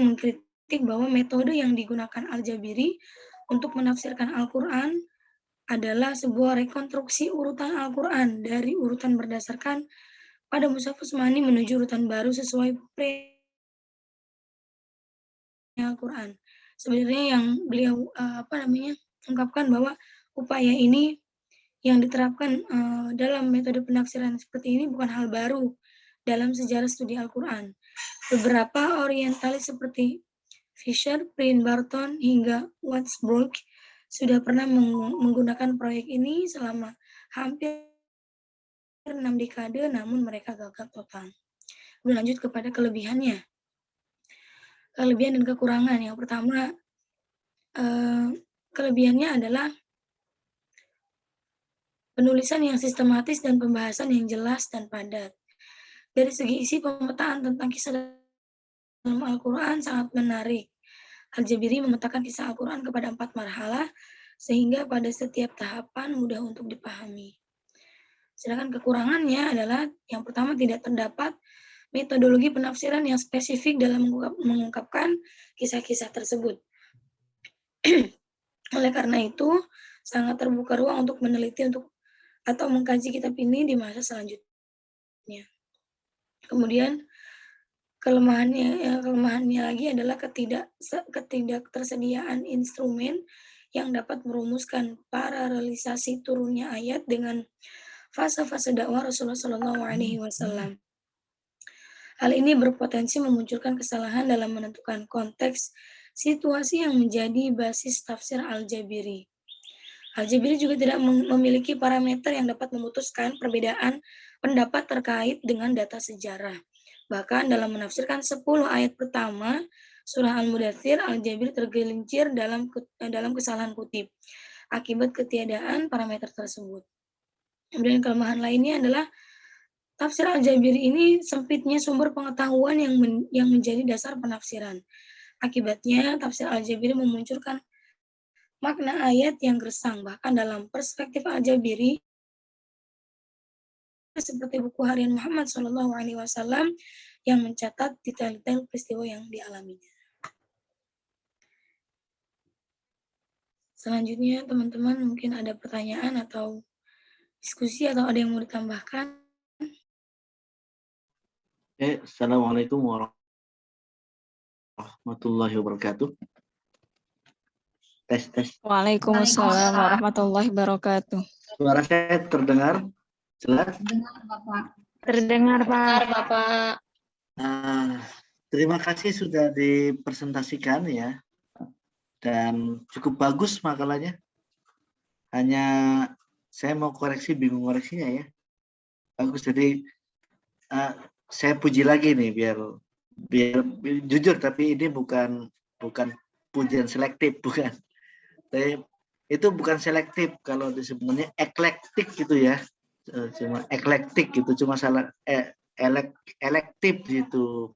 Speaker 4: mengkritik bahwa metode yang digunakan Al-Jabiri untuk menafsirkan Al-Quran adalah sebuah rekonstruksi urutan Al-Quran dari urutan berdasarkan pada Mushaf Utsmani menuju urutan baru sesuai Al-Quran. Sebenarnya yang beliau ungkapkan bahwa upaya ini yang diterapkan dalam metode penafsiran seperti ini bukan hal baru dalam sejarah studi Al-Quran. Beberapa orientalis seperti Fisher, Prin Barton, hingga Wadsworth sudah pernah menggunakan proyek ini selama hampir 6 dekade, namun mereka gagal total. Berlanjut kepada kelebihannya. Kelebihan dan kekurangan. Yang pertama, kelebihannya adalah penulisan yang sistematis dan pembahasan yang jelas dan padat. Dari segi isi, pemetaan tentang kisah dalam Al-Quran sangat menarik. Al-Jabiri memetakan kisah Al-Quran kepada 4 marhalah, sehingga pada setiap tahapan mudah untuk dipahami. Sedangkan kekurangannya adalah yang pertama, tidak terdapat metodologi penafsiran yang spesifik dalam mengungkapkan kisah-kisah tersebut. Oleh karena itu, sangat terbuka ruang untuk meneliti atau mengkaji kitab ini di masa selanjutnya. Kemudian kelemahannya lagi adalah ketidaktersediaan instrumen yang dapat merumuskan paralelisasi turunnya ayat dengan fase-fase dakwah Rasulullah SAW. Hal ini berpotensi memunculkan kesalahan dalam menentukan konteks situasi yang menjadi basis tafsir Al-Jabiri. Al-Jabiri juga tidak memiliki parameter yang dapat memutuskan perbedaan pendapat terkait dengan data sejarah. Bahkan dalam menafsirkan 10 ayat pertama surah Al-Mudaththir, Al-Jabiri tergelincir dalam kesalahan kutip akibat ketiadaan parameter tersebut. Kemudian kelemahan lainnya adalah tafsir Al-Jabiri ini sempitnya sumber pengetahuan yang menjadi dasar penafsiran. Akibatnya, tafsir Al-Jabiri memunculkan makna ayat yang gersang. Bahkan dalam perspektif Al-Jabiri, seperti buku harian Muhammad SAW yang mencatat detail-detail peristiwa yang dialaminya. Selanjutnya, teman-teman mungkin ada pertanyaan atau diskusi atau ada yang mau ditambahkan?
Speaker 3: Assalamualaikum warahmatullahi wabarakatuh. Tes.
Speaker 5: Waalaikumsalam warahmatullahi wabarakatuh.
Speaker 3: Suara saya terdengar jelas?
Speaker 1: Terdengar, Pak.
Speaker 2: Bapak.
Speaker 3: Terima kasih sudah dipresentasikan ya. Dan cukup bagus makalahnya. Hanya saya mau koreksi, bingung koreksinya ya. Bagus, jadi saya puji lagi nih biar jujur, tapi ini bukan pujian selektif, bukan. Itu bukan selektif, kalau sebenarnya eklektik gitu ya. Cuma eklektik gitu, cuma salah elektif gitu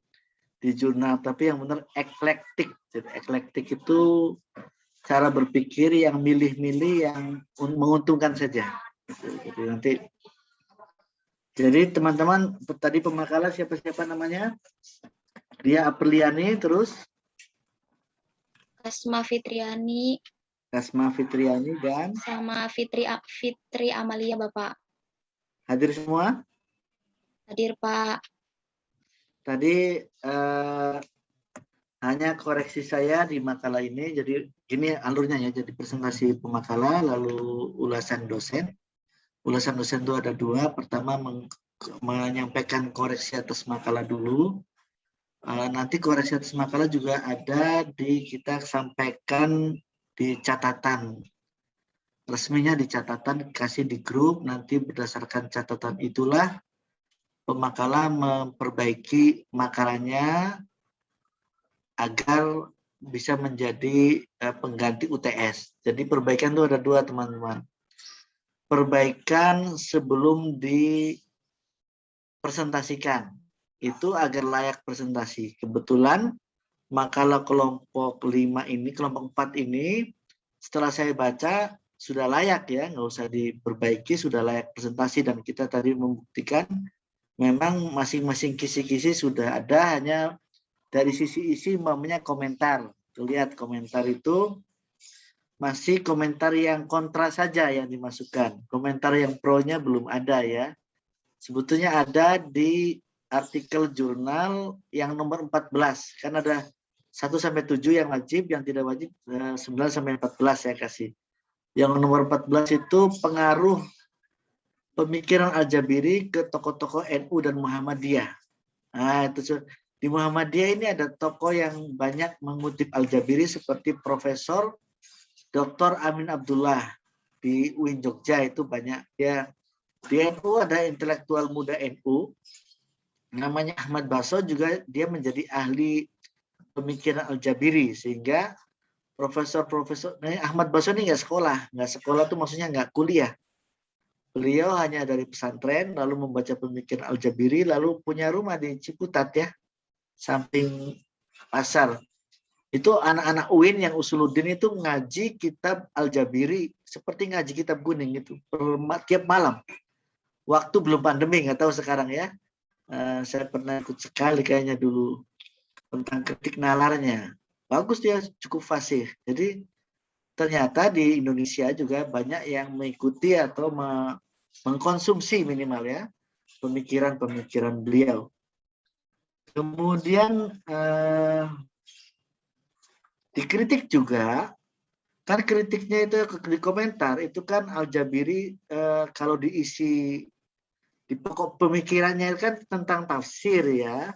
Speaker 3: di jurnal, tapi yang benar eklektik. Jadi eklektik itu cara berpikir yang milih-milih yang menguntungkan saja. Jadi nanti, jadi teman-teman tadi pemakalah siapa namanya? Dia Apriliani, terus
Speaker 2: Kasma Fitriani
Speaker 3: dan
Speaker 2: sama Fitri Amalia, Bapak.
Speaker 3: hadir semua.
Speaker 2: Hadir, Pak.
Speaker 3: Tadi hanya koreksi saya di makalah ini, jadi gini alurnya ya, jadi presentasi pemakalah, lalu ulasan dosen. Ulasan dosen itu ada dua, pertama menyampaikan koreksi atas makalah dulu. Nanti koreksi atas makalah juga ada kita sampaikan di catatan. Resminya di catatan, kasih di grup, nanti berdasarkan catatan itulah pemakalah memperbaiki makalahnya agar bisa menjadi pengganti UTS. Jadi perbaikan itu ada dua, teman-teman. Perbaikan sebelum dipresentasikan, itu agar layak presentasi. Kebetulan makalah kelompok 5 ini, kelompok 4 ini, setelah saya baca, sudah layak ya, nggak usah diperbaiki, sudah layak presentasi. Dan kita tadi membuktikan memang masing-masing kisi-kisi sudah ada, hanya dari sisi isi mamanya komentar. Lihat komentar itu masih komentar yang kontra saja yang dimasukkan. Komentar yang pro-nya belum ada ya. Sebetulnya ada di artikel jurnal yang nomor 14. Kan ada 1-7 yang wajib, yang tidak wajib 9-14 saya kasih. Yang nomor 14 itu pengaruh pemikiran Al-Jabiri ke tokoh-tokoh NU dan Muhammadiyah. Nah, itu di Muhammadiyah ini ada tokoh yang banyak mengutip Al-Jabiri seperti Profesor Dr. Amin Abdullah di UIN Jogja, itu banyak. Dia di NU ada intelektual muda NU namanya Ahmad Baso, juga dia menjadi ahli pemikiran Al-Jabiri, sehingga profesor Ahmad Baso ini nggak sekolah tuh maksudnya nggak kuliah. Beliau hanya dari pesantren, lalu membaca pemikiran Al-Jabiri, lalu punya rumah di Ciputat ya, samping pasar. Itu anak-anak UIN yang usuluddin itu ngaji kitab Al-Jabiri seperti ngaji kitab kuning itu tiap malam. Waktu belum pandemi, nggak tahu sekarang ya. Saya pernah ikut sekali kayaknya dulu tentang kritik nalarnya. Bagus, dia cukup fasih. Jadi ternyata di Indonesia juga banyak yang mengikuti atau mengkonsumsi minimal ya pemikiran-pemikiran beliau. Kemudian dikritik juga, kan kritiknya itu di komentar itu kan Al-Jabiri kalau diisi di pokok pemikirannya kan tentang tafsir ya,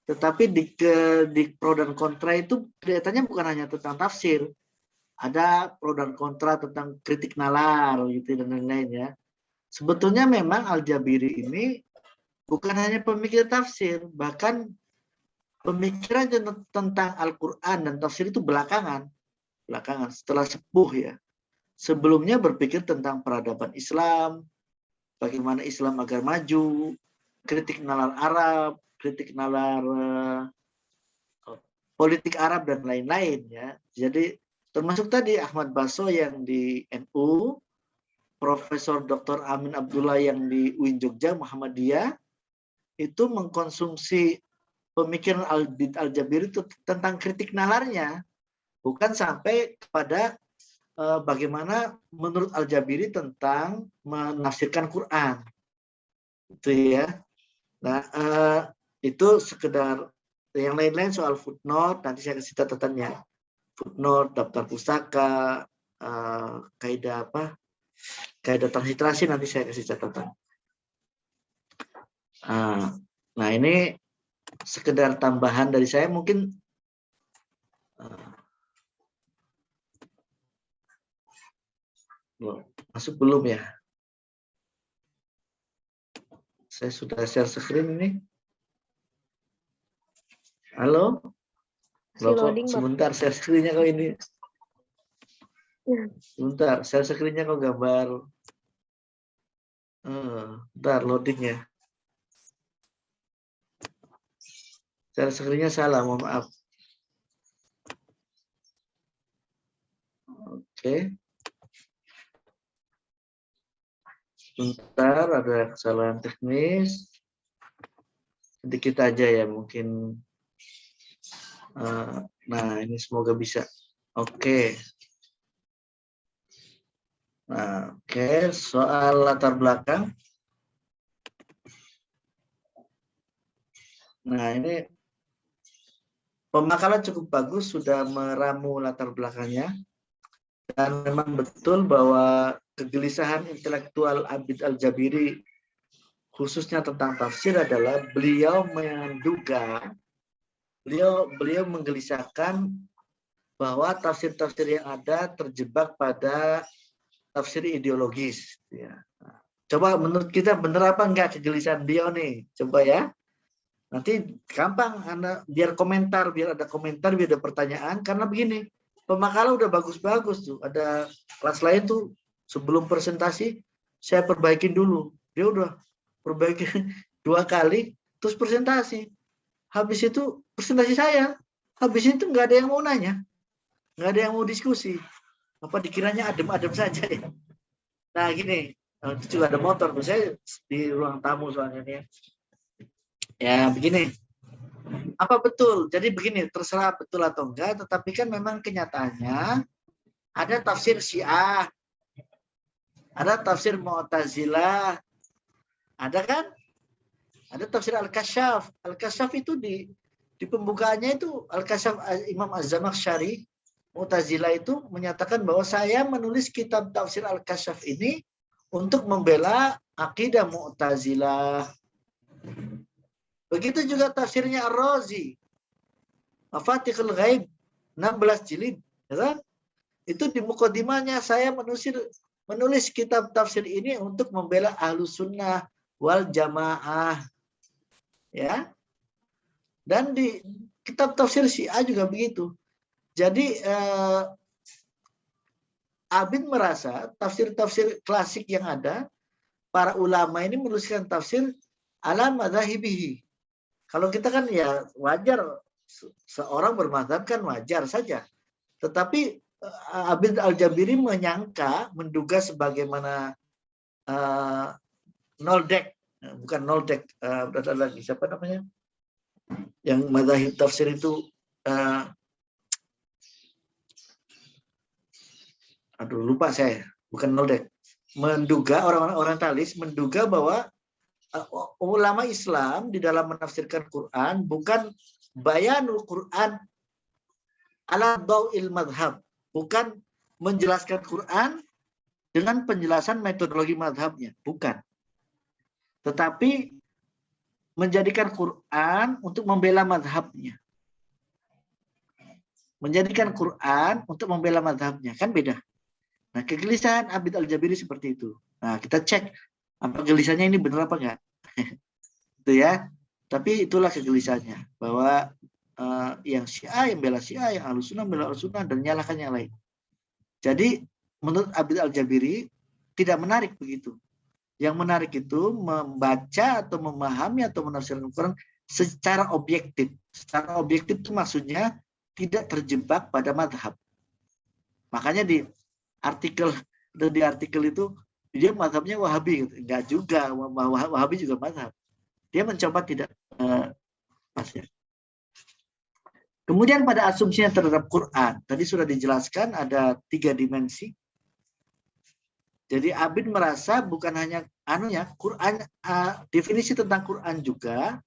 Speaker 3: tetapi di pro dan kontra itu kelihatannya bukan hanya tentang tafsir, ada pro dan kontra tentang kritik nalar gitu dan lain-lain ya. Sebetulnya memang Al-Jabiri ini bukan hanya pemikir tafsir, bahkan pemikiran tentang Al-Quran dan tafsir itu belakangan setelah sepuh ya. Sebelumnya berpikir tentang peradaban Islam, bagaimana Islam agar maju, kritik nalar Arab, kritik nalar politik Arab dan lain-lain ya. Jadi termasuk tadi Ahmad Baso yang di NU, Profesor Dr. Amin Abdullah yang di UIN Jogja Muhammadiyah itu mengkonsumsi pemikiran Al-Jabiri itu tentang kritik nalarnya, bukan sampai kepada bagaimana menurut Al-Jabiri tentang menafsirkan Quran. Itu ya. Nah, itu sekedar, yang lain-lain soal footnote, nanti saya kasih catatannya. Footnote, daftar pustaka, kaidah apa? Kaidah transliterasi nanti saya kasih catatan. Nah, ini sekedar tambahan dari saya, mungkin masuk belum ya? Saya sudah share screen ini. Halo? Loh, kok sebentar share screen-nya kok ini. Sebentar, share screen-nya kok gambar. Bentar, loading ya. Share screen-nya salah, mohon maaf. Oke. Sebentar, ada kesalahan teknis. Sedikit aja ya, mungkin. Nah, ini semoga bisa. Oke. Nah, oke, soal latar belakang. Nah, ini pemakalan cukup bagus, sudah meramu latar belakangnya. Dan memang betul bahwa kegelisahan intelektual Abid Al-Jabiri khususnya tentang tafsir adalah beliau menduga, beliau menggelisahkan bahwa tafsir-tafsir yang ada terjebak pada tafsir ideologis. Ya. Coba menurut kita benar apa enggak kegelisahan beliau nih? Coba ya. Nanti gampang Anda biar komentar, biar ada komentar, biar ada pertanyaan. Karena begini, pemakalan udah bagus-bagus tuh. Ada kelas lain tuh sebelum presentasi saya perbaikin dulu. Dia udah perbaiki 2 kali, terus presentasi. Habis itu presentasi saya. Habis itu nggak ada yang mau nanya, nggak ada yang mau diskusi. Apa dikiranya adem-adem saja ya? Nah gini, itu juga ada motor. Saya di ruang tamu soalnya nih. Ya begini, apa betul? Jadi begini, terserah betul atau enggak, tetapi kan memang kenyataannya ada tafsir Syiah, ada tafsir Mu'tazilah, ada kan? Ada tafsir Al-Kasyaf. Al-Kasyaf itu di pembukaannya itu Al-Kasyaf Imam Az-Zamakhsyari Mu'tazilah itu menyatakan bahwa saya menulis kitab tafsir Al-Kasyaf ini untuk membela akidah Mu'tazilah. Begitu juga tafsirnya Ar-Razi. Mafatihul Ghaib 16 jilid, ya kan? Itu di mukadimahnya saya menulis kitab tafsir ini untuk membela Ahlus Sunnah wal Jamaah. Ya. Dan di kitab tafsir Syiah juga begitu. Jadi Abid merasa tafsir-tafsir klasik yang ada, para ulama ini menuliskan tafsir ala madzahibihi. Kalau kita kan ya wajar, seorang bermadzhab kan wajar saja. Tetapi Abid Al-Jabiri menyangka, menduga sebagaimana Noldek, bukan Noldek, ada lagi siapa namanya? Yang madzhab tafsir itu aduh lupa saya, bukan Noldek. Menduga, orang-orang orientalis menduga bahwa ulama Islam di dalam menafsirkan Quran bukan bayanul Quran ala dawil madhab, bukan menjelaskan Quran dengan penjelasan metodologi madhabnya, bukan. Tetapi menjadikan Quran untuk membela madhabnya. Menjadikan Quran untuk membela madhabnya, kan beda. Nah, kegelisahan Abid Al-Jabiri seperti itu. Nah, kita cek apa gelisahnya ini benar apa enggak. Itu ya. Tapi itulah kegelisahannya, bahwa yang Syiah yang bela Syiah, yang Ahlus Sunnah bela Ahlus Sunnah, dan nyalakan yang lain. Jadi menurut Abid Al-Jabiri tidak menarik begitu. Yang menarik itu membaca atau memahami atau menafsirkan Al-Quran secara objektif. Secara objektif itu maksudnya tidak terjebak pada madhab. Makanya di artikel itu dia madhabnya Wahabi, gitu. Enggak juga, Wahabi juga madhab. Dia mencoba tidak pasif. Kemudian pada asumsinya terhadap Quran, tadi sudah dijelaskan ada 3 dimensi. Jadi Abid merasa bukan hanya Quran, definisi tentang Quran juga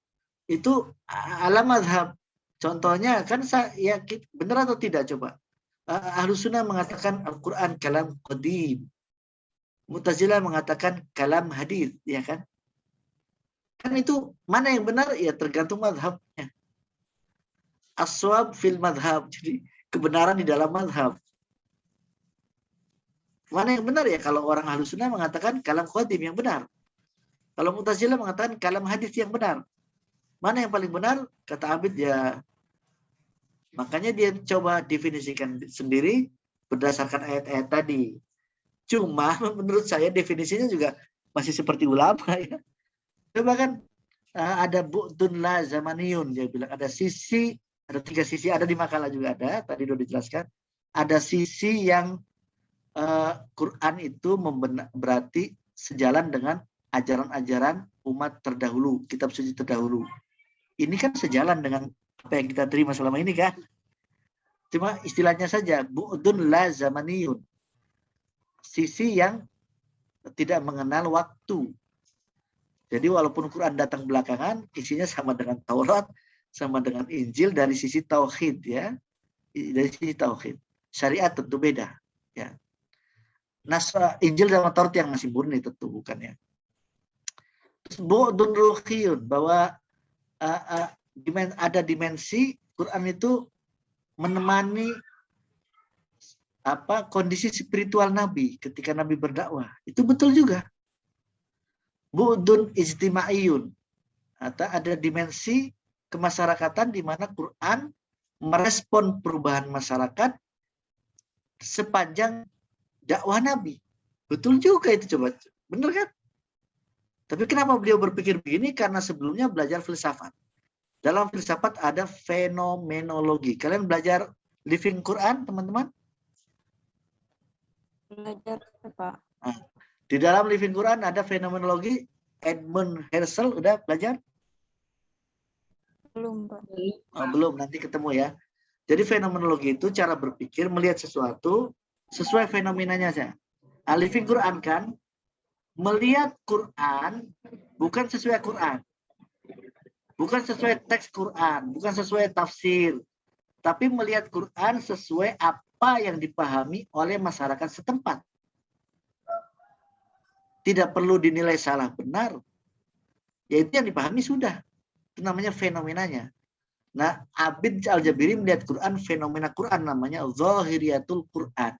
Speaker 3: itu ala madhab. Contohnya kan ya benar atau tidak coba? Ahlus Sunnah mengatakan Al-Quran kalam qadim. Mu'tazilah mengatakan kalam hadis, ya kan? Kan itu mana yang benar? Ya tergantung madhabnya. As-shawab fil madhab. Jadi kebenaran di dalam madhab. Mana yang benar ya? Kalau orang Ahlus Sunnah mengatakan kalam qadim yang benar. Kalau Mu'tazilah mengatakan kalam hadis yang benar. Mana yang paling benar? Kata Abid ya. Makanya dia coba definisikan sendiri berdasarkan ayat-ayat tadi. Cuma menurut saya definisinya juga masih seperti ulama ya. Coba kan ada bu'dun la zamaniyun, dia bilang ada 3 sisi, ada di makalah juga ada, tadi sudah dijelaskan. Ada sisi yang Quran itu berarti sejalan dengan ajaran-ajaran umat terdahulu, kitab suci terdahulu. Ini kan sejalan dengan apa yang kita terima selama ini kan. Cuma istilahnya saja, bu'dun la zamaniyun. Sisi yang tidak mengenal waktu. Jadi walaupun Quran datang belakangan, isinya sama dengan Taurat, sama dengan Injil dari sisi tauhid ya. Dari sisi tauhid. Syariat tentu beda ya. Injil dan Taurat yang masih murni tentu bukan ya. Bu'dun ruhiyun, bahwa ada dimensi Quran itu menemani kondisi spiritual Nabi ketika Nabi berdakwah. Itu betul juga. Bu'dun ijtima'iyun, atau ada dimensi kemasyarakatan di mana Quran merespon perubahan masyarakat sepanjang dakwah Nabi. Betul juga itu, coba. Benar kan? Tapi kenapa beliau berpikir begini? Karena sebelumnya belajar filsafat. Dalam filsafat ada fenomenologi. Kalian belajar Living Quran, teman-teman?
Speaker 5: Belajar, Pak.
Speaker 3: Nah, di dalam Living Quran ada fenomenologi. Edmund Husserl udah belajar?
Speaker 5: Belum, Pak.
Speaker 3: Belum, nanti ketemu ya. Jadi fenomenologi itu cara berpikir, melihat sesuatu sesuai fenomenanya saja. Living Quran kan melihat Quran bukan sesuai Quran. Bukan sesuai teks Quran, bukan sesuai tafsir. Tapi melihat Quran sesuai apa yang dipahami oleh masyarakat setempat. Tidak perlu dinilai salah benar. Yaitu yang dipahami sudah. Itu namanya fenomenanya. Nah, Abid Al-Jabiri melihat Quran, fenomena Quran namanya Zahiriyatul Quran.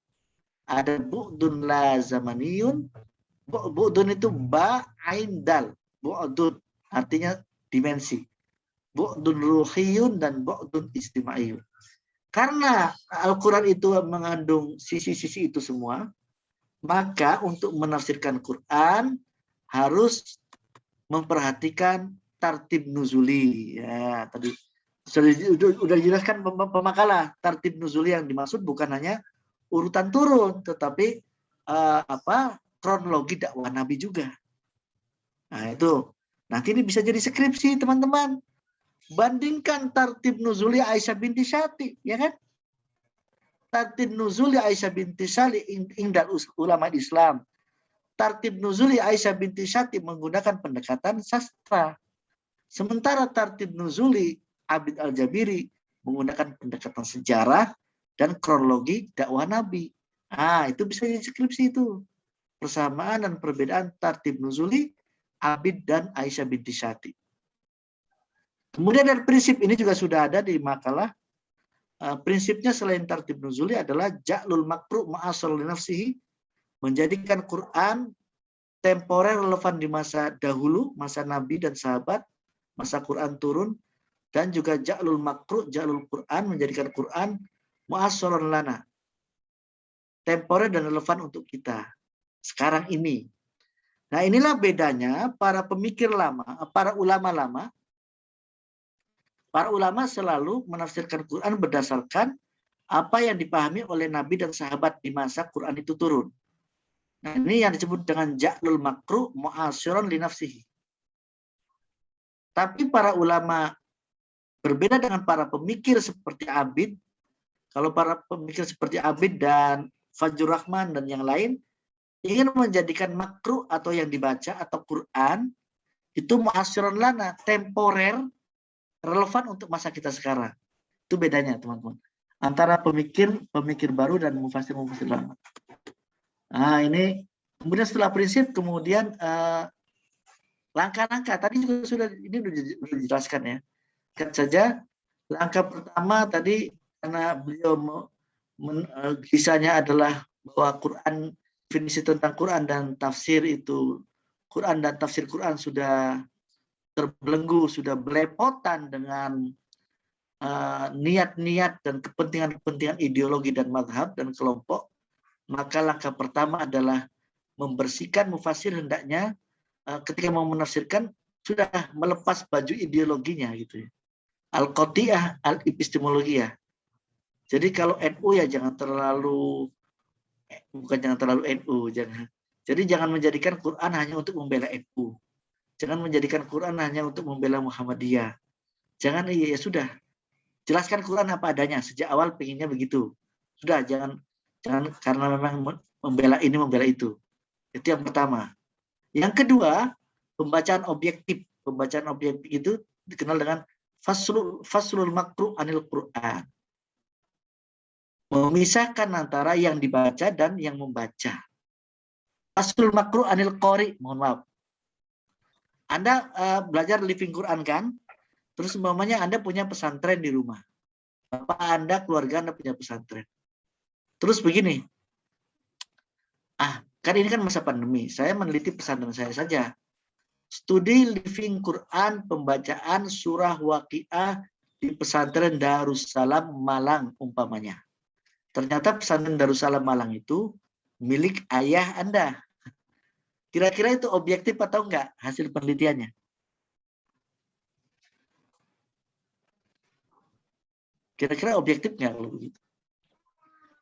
Speaker 3: Ada bu'dun la zamaniyun. Bu'dun itu ba'ain dal. Bu'dun artinya dimensi. Bu'dun ruhiyun dan bu'dun istima'iyun. Karena Al-Quran itu mengandung sisi-sisi itu semua, maka untuk menafsirkan Quran harus memperhatikan tartib nuzuli. Ya, tadi sudah dijelaskan pemakalah. Tartib nuzuli yang dimaksud bukan hanya urutan turun, tetapi kronologi dakwah Nabi juga. Nah, itu. Nanti ini bisa jadi skripsi, teman-teman. Bandingkan tartib nuzuli Aisyah binti Syati, ya kan? Tartib nuzuli Aisyah binti Syati indal ulama Islam. Tartib nuzuli Aisyah binti Syati menggunakan pendekatan sastra. Sementara tartib nuzuli Abid Al-Jabiri menggunakan pendekatan sejarah dan kronologi dakwah Nabi. Itu bisa jadi skripsi itu. Persamaan dan perbedaan tartib nuzuli Abid dan Aisyah binti Syati. Kemudian dari prinsip ini juga sudah ada di makalah. Prinsipnya selain tartib nuzuli adalah ja'lul makru' ma'asal li nafsihi, menjadikan Quran temporer relevan di masa dahulu, masa Nabi dan sahabat, masa Quran turun, dan juga ja'lul makru', ja'lul Quran, menjadikan Quran mu'assalan lana, temporer dan relevan untuk kita sekarang ini. Nah, inilah bedanya para pemikir lama, para ulama lama. Para ulama selalu menafsirkan Quran berdasarkan apa yang dipahami oleh Nabi dan sahabat di masa Quran itu turun. Nah, ini yang disebut dengan ja'lul makruh mu'asyiran li nafsihi. Tapi para ulama berbeda dengan para pemikir seperti Abid. Kalau para pemikir seperti Abid dan Fajrul Rahman dan yang lain ingin menjadikan makruh atau yang dibaca atau Quran itu mu'asyiran lana, temporer, relevan untuk masa kita sekarang. Itu bedanya, teman-teman. Antara pemikir baru dan mufasir lama. Nah, ini kemudian setelah prinsip, kemudian langkah-langkah tadi juga sudah dijelaskan ya. Lihat saja langkah pertama tadi karena beliau kisahnya adalah bahwa Quran, definisi tentang Quran dan tafsir itu, Quran dan tafsir Quran sudah terbelenggu, sudah belepotan dengan niat-niat dan kepentingan-kepentingan ideologi dan madhab dan kelompok, maka langkah pertama adalah membersihkan mufasir hendaknya ketika mau menafsirkan sudah melepas baju ideologinya gitu ya. Al-qatiyah, al-epistemologiyah. Jadi kalau NU ya jangan terlalu NU, jangan. Jadi jangan menjadikan Quran hanya untuk membela NU. Jangan menjadikan Quran hanya untuk membela Muhammadiyah. Jangan, ya sudah. Jelaskan Quran apa adanya. Sejak awal pengennya begitu. Sudah, jangan karena memang membela ini, membela itu. Itu yang pertama. Yang kedua, pembacaan objektif. Pembacaan objektif itu dikenal dengan faslul makruh anil Quran. Memisahkan antara yang dibaca dan yang membaca. Faslul makruh anil qori, mohon maaf. Anda belajar living Quran kan? Terus umpamanya Anda punya pesantren di rumah. Bapak Anda, keluarga Anda punya pesantren. Terus begini. Kan ini kan masa pandemi. Saya meneliti pesantren saya saja. Studi living Quran, pembacaan surah Waqiah di pesantren Darussalam Malang umpamanya. Ternyata pesantren Darussalam Malang itu milik ayah Anda. Kira-kira itu objektif atau enggak hasil penelitiannya? Kira-kira objektif enggak kalau begitu?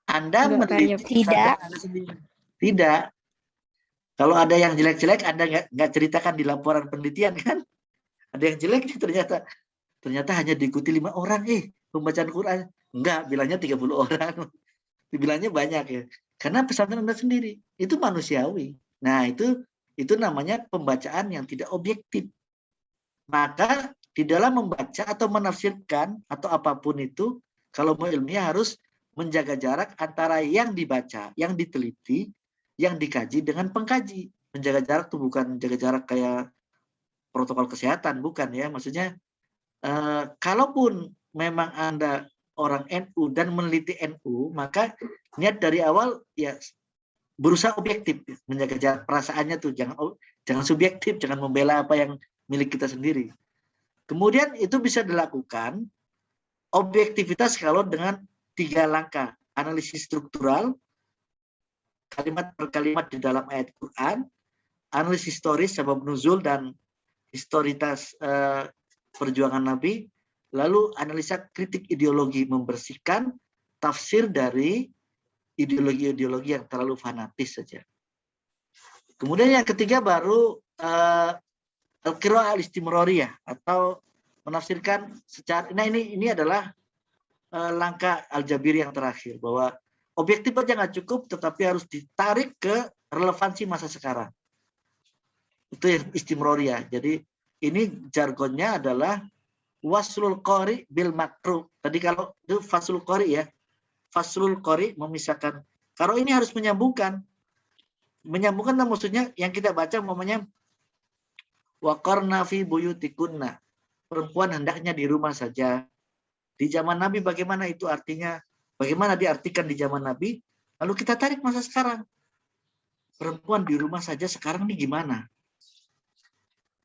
Speaker 3: Anda meneliti pesantren Anda sendiri. Tidak. Kalau ada yang jelek-jelek, Anda nggak ceritakan di laporan penelitian kan? Ada yang jelek ternyata hanya diikuti 5 orang. Pembacaan Quran. Enggak, bilangnya 30 orang. Dibilangnya banyak ya. Karena pesantren Anda sendiri. Itu manusiawi. Nah, itu namanya pembacaan yang tidak objektif. Maka di dalam membaca atau menafsirkan atau apapun itu, kalau mau ilmiah harus menjaga jarak antara yang dibaca, yang diteliti, yang dikaji dengan pengkaji. Menjaga jarak itu bukan jaga jarak kayak protokol kesehatan, bukan ya. Maksudnya, kalaupun memang Anda orang NU dan meneliti NU, maka niat dari awal ya berusaha objektif, menjaga jarak perasaannya tuh, jangan subjektif, jangan membela apa yang milik kita sendiri. Kemudian itu bisa dilakukan objektivitas kalau dengan 3 langkah, analisis struktural, kalimat per kalimat di dalam ayat Quran, analisis historis sebab nuzul dan historitas perjuangan Nabi, lalu analisa kritik ideologi, membersihkan tafsir dari ideologi-ideologi yang terlalu fanatis saja. Kemudian yang ketiga baru al-qiraah al-istimrariyah atau menafsirkan secara, nah ini adalah langkah Al-Jabiri yang terakhir, bahwa objektif aja nggak cukup, tetapi harus ditarik ke relevansi masa sekarang. Itu yang istimroriyah. Jadi ini jargonnya adalah waslul qori bil makruh. Tadi kalau itu faslul qori ya. Faslul qori memisahkan. Kalau ini harus menyambungkan. Menyambungkan maksudnya yang kita baca umpamanya waqarna fi buyutikunna. Perempuan hendaknya di rumah saja. Di zaman Nabi bagaimana itu artinya? Bagaimana diartikan di zaman Nabi? Lalu kita tarik masa sekarang. Perempuan di rumah saja sekarang ini gimana?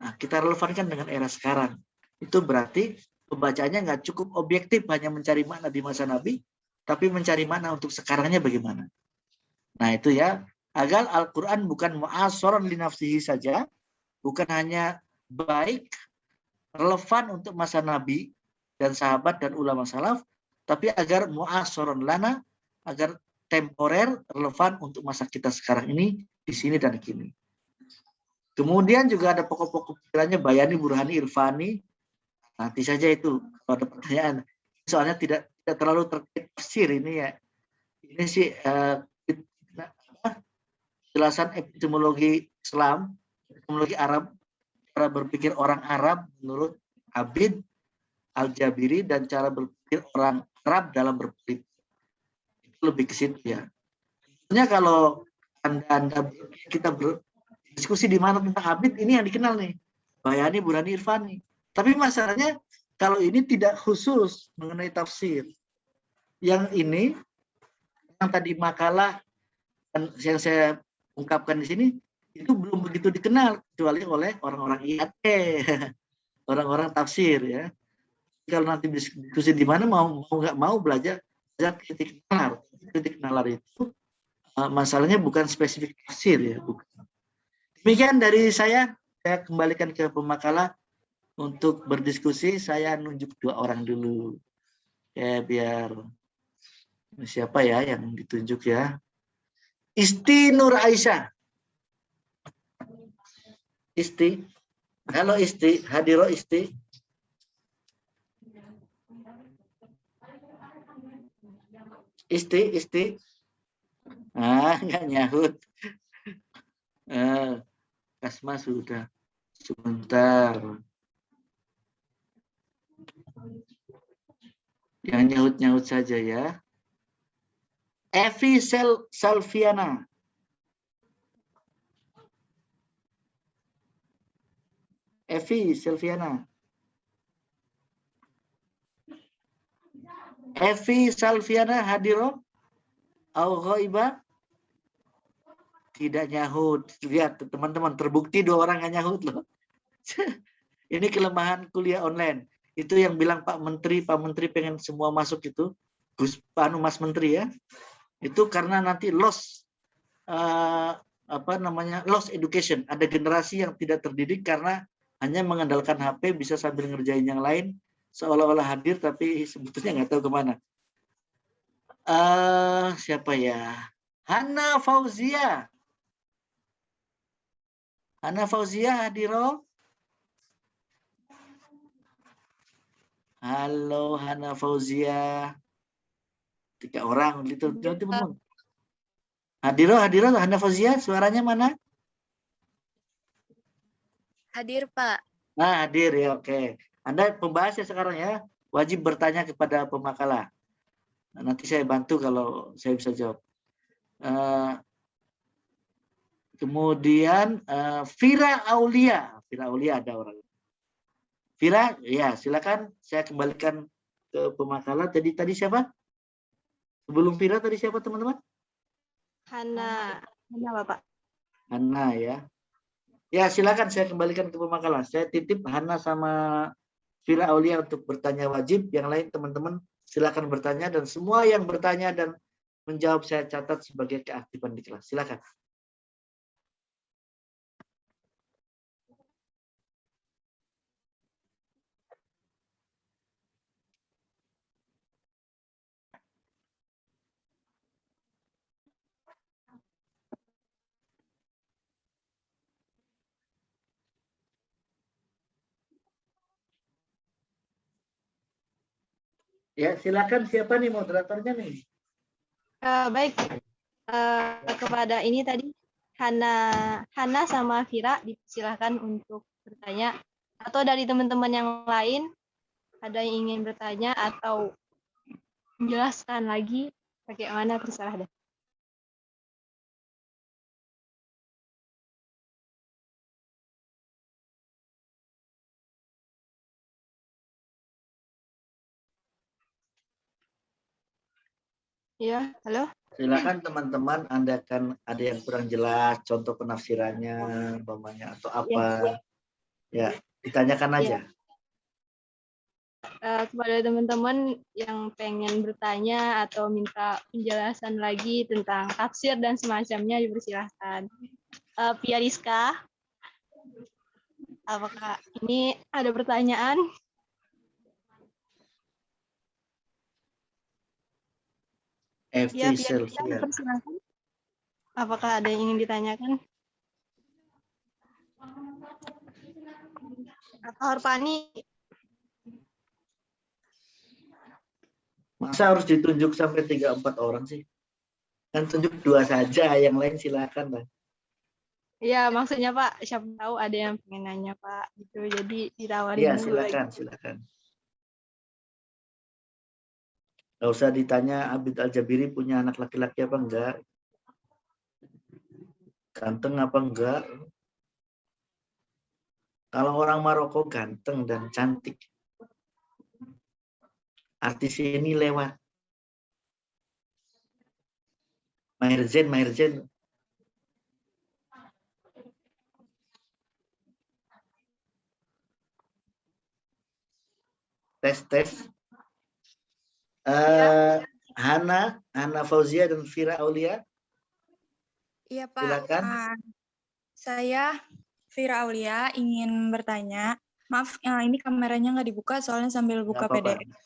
Speaker 3: Nah, kita relevankan dengan era sekarang. Itu berarti pembacaannya nggak cukup objektif hanya mencari makna di masa Nabi, tapi mencari makna untuk sekarangnya bagaimana. Nah itu ya, agar Al-Quran bukan mu'asyiran li nafsihi saja, bukan hanya baik, relevan untuk masa Nabi, dan sahabat dan ulama salaf, tapi agar mu'asyaron lana, agar temporer, relevan untuk masa kita sekarang ini, di sini dan kini. Kemudian juga ada pokok-pokok pikirannya Bayani, Burhani, Irfani. Nanti saja itu kalau ada pertanyaan. Soalnya tidak terlalu terkait tafsir ini ya. Ini sih jelasan epistemologi Islam, epistemologi Arab, cara berpikir orang Arab menurut Abid Al-Jabiri dan cara berpikir orang Arab dalam berpolitik. Itu lebih ke situ ya. Sebenarnya kalau kita berdiskusi di mana tentang Abid, ini yang dikenal nih. Bayani, Burhani, Irfani. Tapi masalahnya kalau ini tidak khusus mengenai tafsir. Yang ini, yang tadi makalah yang saya ungkapkan di sini, itu belum begitu dikenal kecuali oleh orang-orang IAT, orang-orang tafsir ya. Kalau nanti diskusi di mana mau nggak mau belajar kritik nalar. Kritik nalar itu masalahnya bukan spesifik tafsir ya, bukan. Demikian dari saya kembalikan ke pemakalah untuk berdiskusi. Saya nunjuk 2 orang dulu ya, biar siapa ya yang ditunjuk ya. Isti Nur Aisyah. Isti. Halo Isti, hadiro Isti. Isti. Nggak nyahut. Kasma sudah. Sebentar. Yang nyahut-nyahut saja ya. Evi Salviana. Evi Salviana. Evi Salviana hadiro? Au ghaibah? Tidak nyahut. Lihat teman-teman, terbukti 2 orang yang nyahut loh. Ini kelemahan kuliah online. Itu yang bilang Pak Menteri pengen semua masuk itu. Mas Menteri ya. Itu karena nanti loss loss education. Ada generasi yang tidak terdidik karena hanya mengandalkan HP, bisa sambil ngerjain yang lain, seolah-olah hadir tapi sebetulnya nggak tahu kemana. Siapa ya? Hana Fauzia. Hana Fauzia hadiro? Halo Hana Fauzia. 3 orang gitu. Teman-teman. Hadiro Hana Fauzia, suaranya mana?
Speaker 6: Hadir, Pak.
Speaker 3: Nah, hadir ya, oke. Anda pembahas ya sekarang ya. Wajib bertanya kepada pemakalah. Nah, nanti saya bantu kalau saya bisa jawab. Kemudian Vira Aulia ada orang. Vira, ya silakan saya kembalikan ke pemakalah. Jadi tadi siapa? Sebelum Vira tadi siapa teman-teman?
Speaker 1: Hana Bapak.
Speaker 3: Hana ya. Ya silakan saya kembalikan ke pemakalah. Saya titip Hana sama Vira Aulia untuk bertanya wajib. Yang lain teman-teman silakan bertanya, dan semua yang bertanya dan menjawab saya catat sebagai keaktifan di kelas. Silakan. Ya, silakan siapa nih moderatornya nih?
Speaker 1: Baik, kepada ini tadi Hana sama Vira dipersilahkan untuk bertanya, atau dari teman-teman yang lain ada yang ingin bertanya atau menjelaskan lagi bagaimana, terserah deh. Ya, halo.
Speaker 3: Silakan teman-teman, Anda kan ada yang kurang jelas, contoh penafsirannya, umpamanya atau apa, ya ditanyakan aja.
Speaker 1: Kepada teman-teman yang pengen bertanya atau minta penjelasan lagi tentang tafsir dan semacamnya, dipersilahkan. Pia Rizka, apakah ini ada pertanyaan? Ya,
Speaker 3: FT
Speaker 1: Fian,
Speaker 3: Sylvia.
Speaker 1: persilakan. Apakah ada yang ingin ditanyakan? Atau Harpani?
Speaker 3: Masa harus ditunjuk sampai 3-4 orang sih? Kan tunjuk 2 saja, yang lain silakan lah.
Speaker 1: Ya, maksudnya Pak, siapa tahu ada yang pengen nanya Pak, gitu. Jadi ditawarin
Speaker 3: Iya,
Speaker 1: dulu lagi.
Speaker 3: silakan. Nggak usah ditanya Abid Al-Jabiri punya anak laki-laki apa enggak. Ganteng apa enggak. Kalau orang Maroko ganteng dan cantik, artis ini lewat. Maher Zain. Tes. Hana Fauzia dan Fira Aulia.
Speaker 6: Iya, Pak.
Speaker 3: Silakan.
Speaker 6: Saya Fira Aulia ingin bertanya. Maaf, ini kameranya nggak dibuka soalnya sambil buka
Speaker 3: Nggak apa-apa.
Speaker 6: PDF.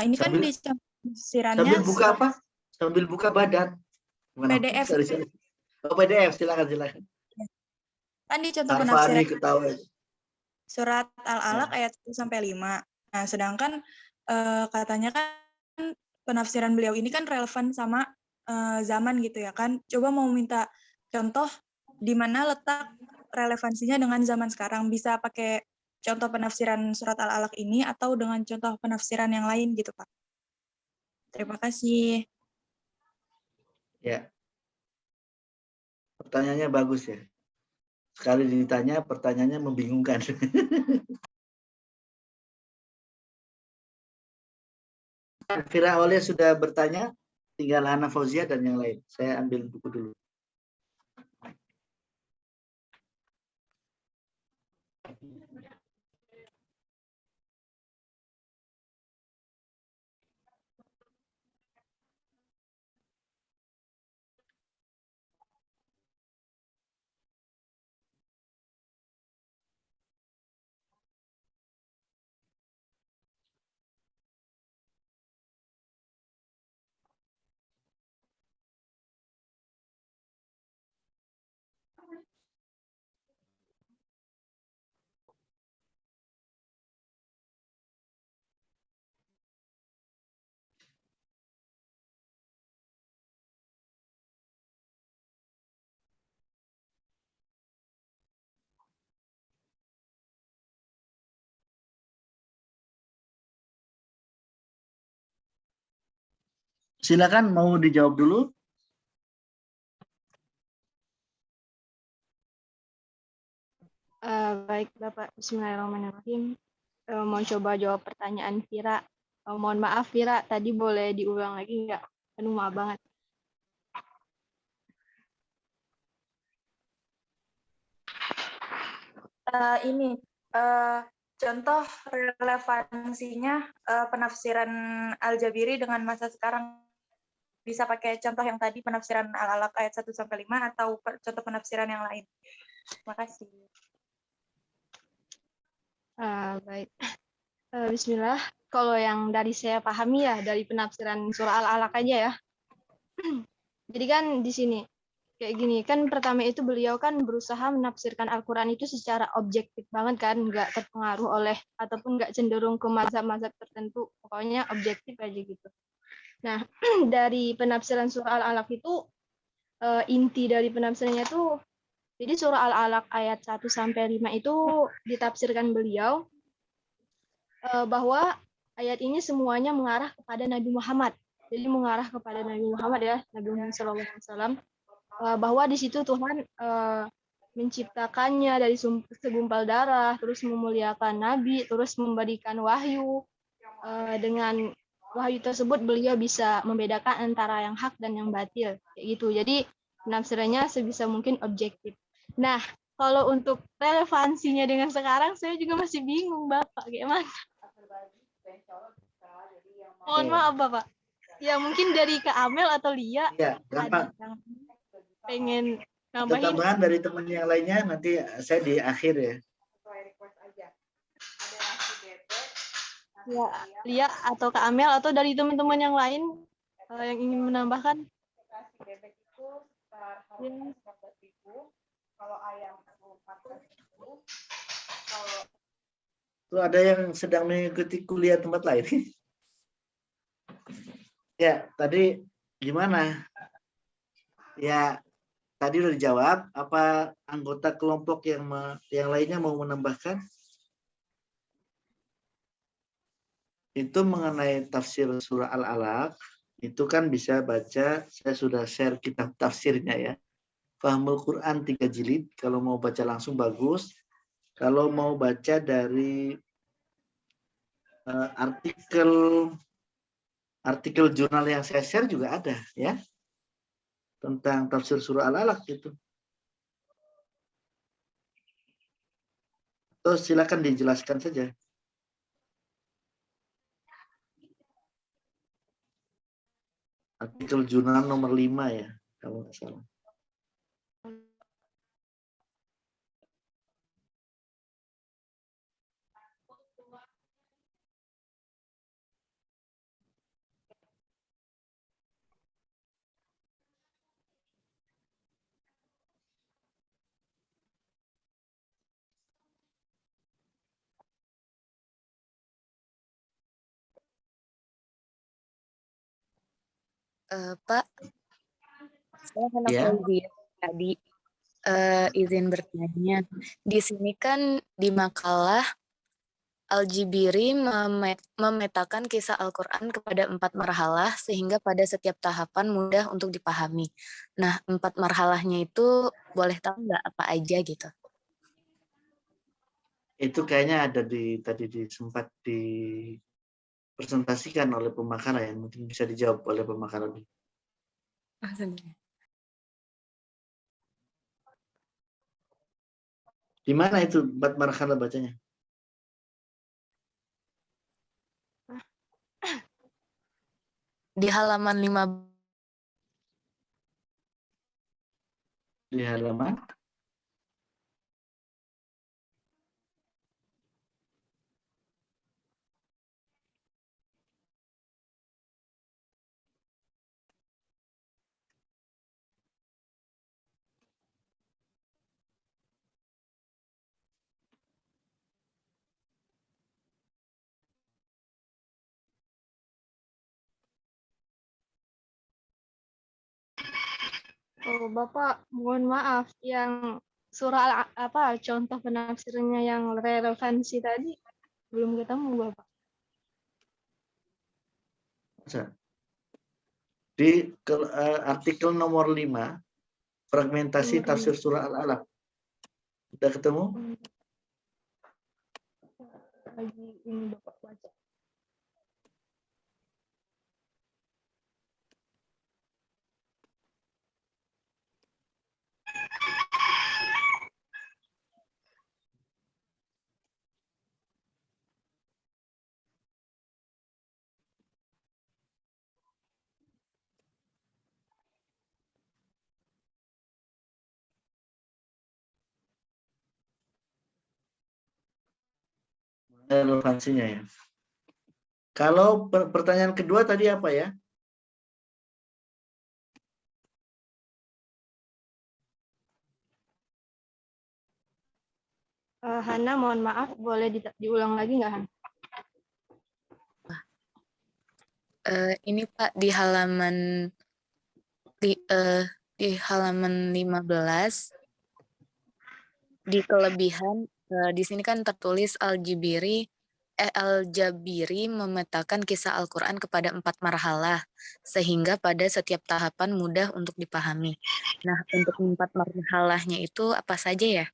Speaker 6: Ini kan di penafsirannya
Speaker 3: Sambil buka apa? Sambil buka badan.
Speaker 6: PDF.
Speaker 3: Oh, PDF, silakan.
Speaker 6: Kan di contoh
Speaker 3: Harpani
Speaker 6: penafsiran
Speaker 3: ketawa.
Speaker 6: surat Al-Alaq ayat 1-5. Nah, sedangkan katanya kan penafsiran beliau ini kan relevan sama zaman gitu ya kan. Coba mau minta contoh di mana letak relevansinya dengan zaman sekarang. Bisa pakai contoh penafsiran surat Al-Alaq ini atau dengan contoh penafsiran yang lain gitu, Pak. Terima kasih.
Speaker 3: Ya. Pertanyaannya bagus ya. Sekali ditanya, pertanyaannya membingungkan. Fira Aulia sudah bertanya, tinggal Hana Fauzia dan yang lain. Saya ambil buku dulu. Silakan, mau dijawab dulu.
Speaker 1: Baik, Bapak. Bismillahirrahmanirrahim. Mau coba jawab pertanyaan Vira. Mohon maaf, Vira. Tadi boleh diulang lagi nggak? Aduh, maaf banget.
Speaker 6: Contoh relevansinya penafsiran Al-Jabiri dengan masa sekarang. Bisa pakai contoh yang tadi penafsiran Al-Alaq ayat 1-5 atau contoh penafsiran yang lain. Terima kasih.
Speaker 1: Baik. Bismillah. Kalau yang dari saya pahami ya, dari penafsiran surah Al-Alaq aja ya. Jadi kan di sini, kayak gini, kan pertama itu beliau kan berusaha menafsirkan Al-Quran itu secara objektif banget kan, nggak terpengaruh oleh, ataupun nggak cenderung ke mazhab-mazhab tertentu, pokoknya objektif aja gitu. Nah, dari penafsiran surah Al-Alaq itu, inti dari penafsirannya itu, jadi surah Al-Alaq ayat 1-5 itu ditafsirkan beliau, bahwa ayat ini semuanya mengarah kepada Nabi Muhammad. Jadi mengarah kepada Nabi Muhammad ya, Nabi Muhammad SAW. Bahwa di situ Tuhan menciptakannya dari segumpal darah, terus memuliakan Nabi, terus memberikan wahyu. Dengan wahyu tersebut beliau bisa membedakan antara yang hak dan yang batil, kayak gitu. Jadi penafsirannya sebisa mungkin objektif. Nah, kalau untuk relevansinya dengan sekarang, saya juga masih bingung, Bapak. Gimana? Mohon maaf, Bapak. Ya, mungkin dari Kak Amel atau Lia.
Speaker 3: Iya, gampang.
Speaker 1: Pengen
Speaker 3: Ada
Speaker 1: nambahin.
Speaker 3: tambahan dari teman yang lainnya, nanti saya di akhir ya.
Speaker 1: Ya, Lia atau Kak Amel atau dari teman-teman yang lain Yang ingin menambahkan?
Speaker 7: Nasi bebek itu sekitar
Speaker 1: Ya.
Speaker 7: harganya 19.000. Kalau ayam itu 14.000. Kalau
Speaker 3: Tuh ada yang sedang mengikuti kuliah tempat lain. Ya, tadi gimana? Ya, tadi udah dijawab. Apa anggota kelompok yang lainnya mau menambahkan? Itu mengenai tafsir surah Al-Alaq, itu kan bisa baca, saya sudah share kitab tafsirnya ya. Fahmul Quran 3 jilid, kalau mau baca langsung bagus. Kalau mau baca dari artikel jurnal yang saya share juga ada ya, tentang tafsir surah Al-Alaq itu. Terus silakan dijelaskan saja. Artikel jurnal nomor 5 ya, kalau nggak salah.
Speaker 2: Pak, saya anak
Speaker 3: Ya.
Speaker 2: Fauzia tadi izin bertanya. Di sini kan di makalah Al-Jibiri memetakan kisah Al-Quran kepada 4 marhalah sehingga pada setiap tahapan mudah untuk dipahami. Nah, 4 marhalahnya itu boleh tahu nggak apa aja gitu?
Speaker 3: Itu kayaknya ada sempat dipresentasikan oleh pemakar ya, mungkin bisa dijawab oleh pemakar lebih. Di mana itu 4 marhalah bacanya?
Speaker 2: Di halaman 5
Speaker 3: Di halaman
Speaker 1: Oh, Bapak, mohon maaf, yang surah contoh penafsirnya yang relevansi tadi belum ketemu, Bapak.
Speaker 3: di artikel nomor 5 fragmentasi
Speaker 1: Nomor
Speaker 3: tafsir surah Al-Alaq. Sudah ketemu?
Speaker 1: Lagi ini Bapak baca.
Speaker 3: Relevansinya ya. Kalau pertanyaan kedua tadi apa ya?
Speaker 1: Hana, mohon maaf, boleh diulang lagi nggak, Han?
Speaker 2: ini Pak di halaman di halaman 15 di kelebihan di sini kan tertulis Al-Jabiri memetakan kisah Al-Quran kepada 4 marhalah sehingga pada setiap tahapan mudah untuk dipahami. Nah, untuk 4 marhalahnya itu apa saja ya?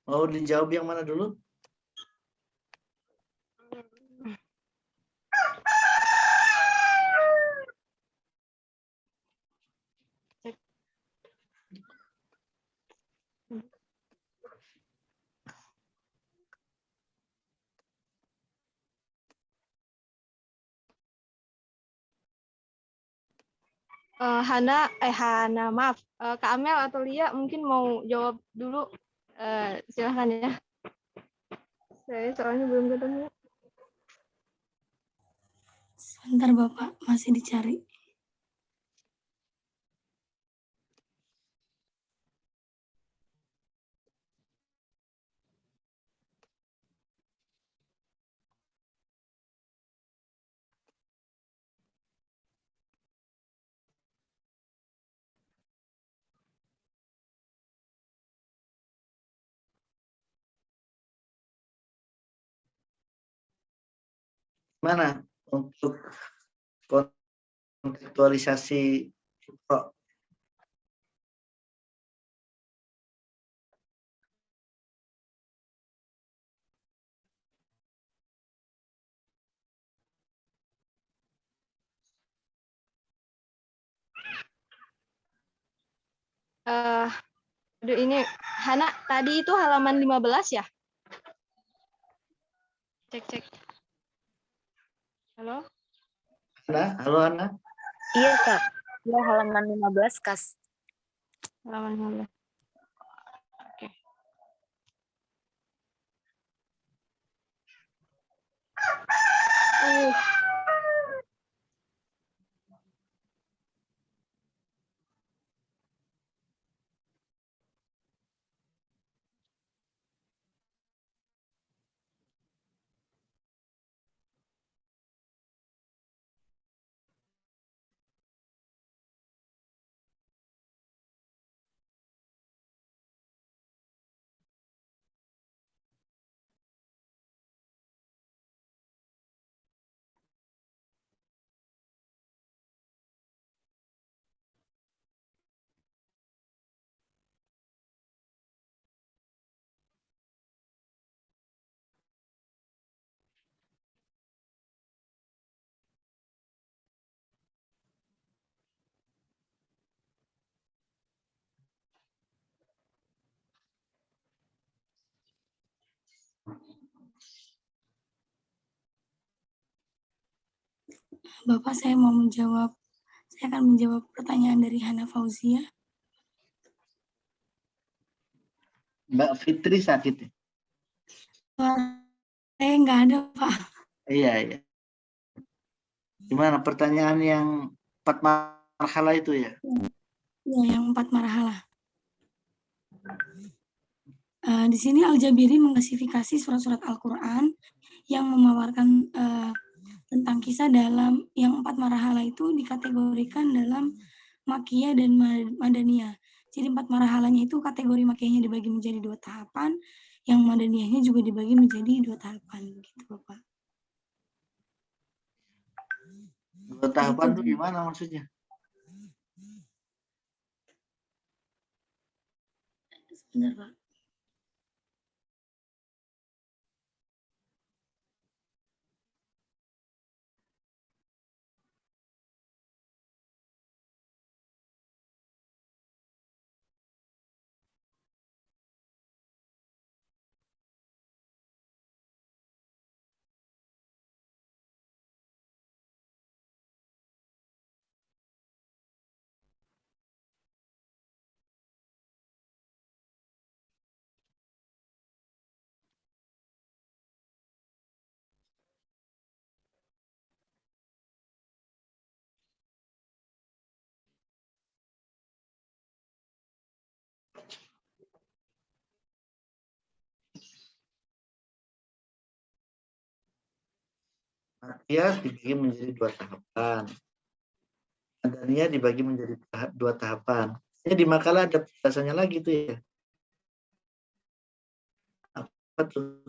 Speaker 3: Mau dijawab yang mana dulu?
Speaker 1: Hana, maaf. Kak Amel atau Lia mungkin mau jawab dulu. Silahkan ya. Saya soalnya belum ketemu.
Speaker 4: Sebentar Bapak, masih dicari.
Speaker 3: Mana untuk kontekstualisasi Iqra?
Speaker 1: Aduh, ini Hana tadi itu halaman 15 ya? Cek. Halo?
Speaker 3: Halo Ana.
Speaker 8: Iya, Kak. Ya, halaman 15, Kas.
Speaker 1: Halaman 15. Oke.
Speaker 4: Bapak, saya akan menjawab pertanyaan dari Hana Fauzia.
Speaker 3: Mbak Fitri sakit ya?
Speaker 4: Saya nggak ada, Pak.
Speaker 3: Iya. Gimana pertanyaan yang 4 marhalah itu ya?
Speaker 4: Ya, yang 4 marhalah. Di sini Al-Jabiri mengklasifikasi surat-surat Al-Quran yang memaparkan tentang kisah dalam yang 4 marhalah itu dikategorikan dalam Makkiyah dan Madaniyah. Jadi 4 marhalahnya itu kategori Makkiyahnya dibagi menjadi 2 tahapan, yang Madaniyahnya juga dibagi menjadi 2 tahapan, gitu Bapak.
Speaker 3: 2 tahapan itu gimana maksudnya?
Speaker 4: Sebentar, Pak.
Speaker 3: Makkiyah dibagi menjadi 2 tahapan. Madaniyah dibagi menjadi 2 tahapan. Ini di makalah ada penjelasannya lagi tuh ya. Apa tuh?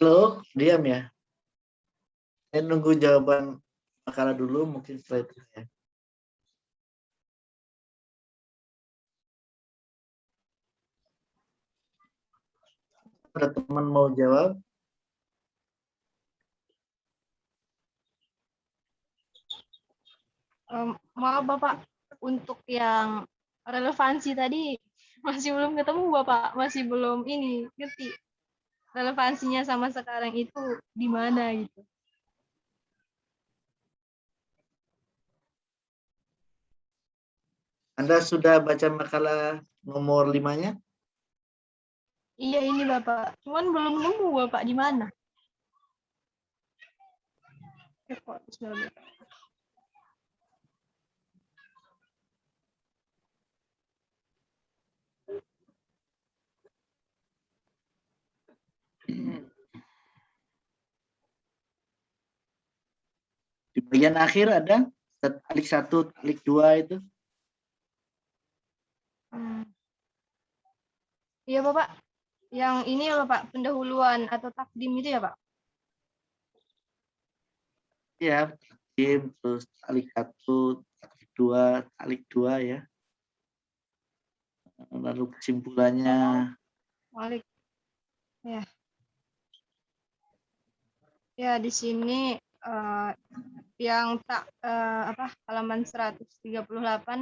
Speaker 3: Halo, diam ya. Saya nunggu jawaban makalah dulu, mungkin setelah itu ya. Ada teman mau jawab?
Speaker 1: Maaf Bapak, untuk yang relevansi tadi masih belum ketemu Bapak, masih belum ini ngerti relevansinya sama sekarang itu di mana gitu.
Speaker 3: Anda sudah baca makalah nomor 5-nya?
Speaker 1: Iya ini Bapak, cuman belum nemu Bapak di mana. Bismillah.
Speaker 3: Di bagian akhir ada talik 1, talik 2 itu.
Speaker 1: Iya Bapak, yang ini ya Bapak, pendahuluan atau takdim itu ya Pak?
Speaker 3: Ya, takdim, terus talik 1, talik 2, talik 2 ya. Lalu kesimpulannya.
Speaker 1: Balik. Ya. Ya di sini yang halaman 138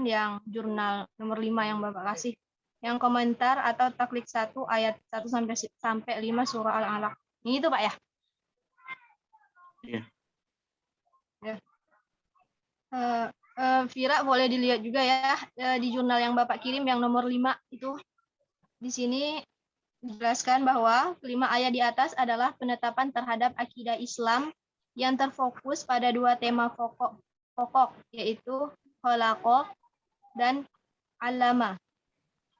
Speaker 1: yang jurnal nomor 5 yang Bapak kasih. Yang komentar atau taklik 1 ayat 1 sampai 5 surah Al-Alaq. Ini itu Pak ya?
Speaker 3: Iya.
Speaker 1: Ya. Vira boleh dilihat juga ya di jurnal yang Bapak kirim yang nomor 5 itu. Di sini dijelaskan bahwa 5 ayat di atas adalah penetapan terhadap akidah Islam yang terfokus pada 2 tema pokok yaitu khalaqah dan allama.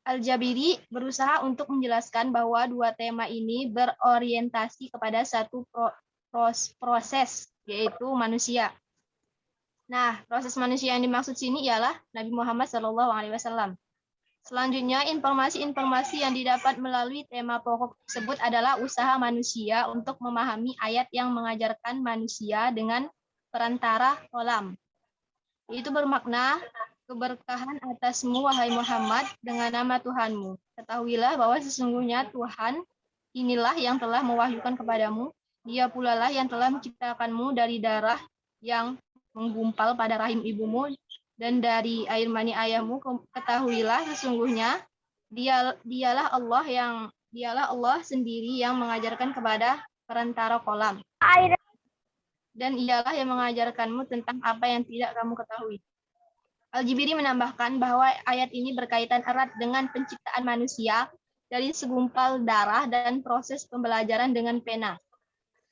Speaker 1: Al-Jabiri berusaha untuk menjelaskan bahwa 2 tema ini berorientasi kepada satu proses yaitu manusia. Nah, proses manusia yang dimaksud sini ialah Nabi Muhammad SAW. Selanjutnya, informasi-informasi yang didapat melalui tema pokok tersebut adalah usaha manusia untuk memahami ayat yang mengajarkan manusia dengan perantara kolam. Itu bermakna keberkahan atasmu, wahai Muhammad, dengan nama Tuhanmu. Ketahuilah bahwa sesungguhnya Tuhan inilah yang telah mewahyukan kepadamu. Dia pula lah yang telah menciptakanmu dari darah yang menggumpal pada rahim ibumu dan dari air mani ayahmu. Ketahuilah sesungguhnya dialah Allah sendiri yang mengajarkan kepada perantara kolam. Dan ialah yang mengajarkanmu tentang apa yang tidak kamu ketahui. Al-Jibiri menambahkan bahwa ayat ini berkaitan erat dengan penciptaan manusia dari segumpal darah dan proses pembelajaran dengan pena.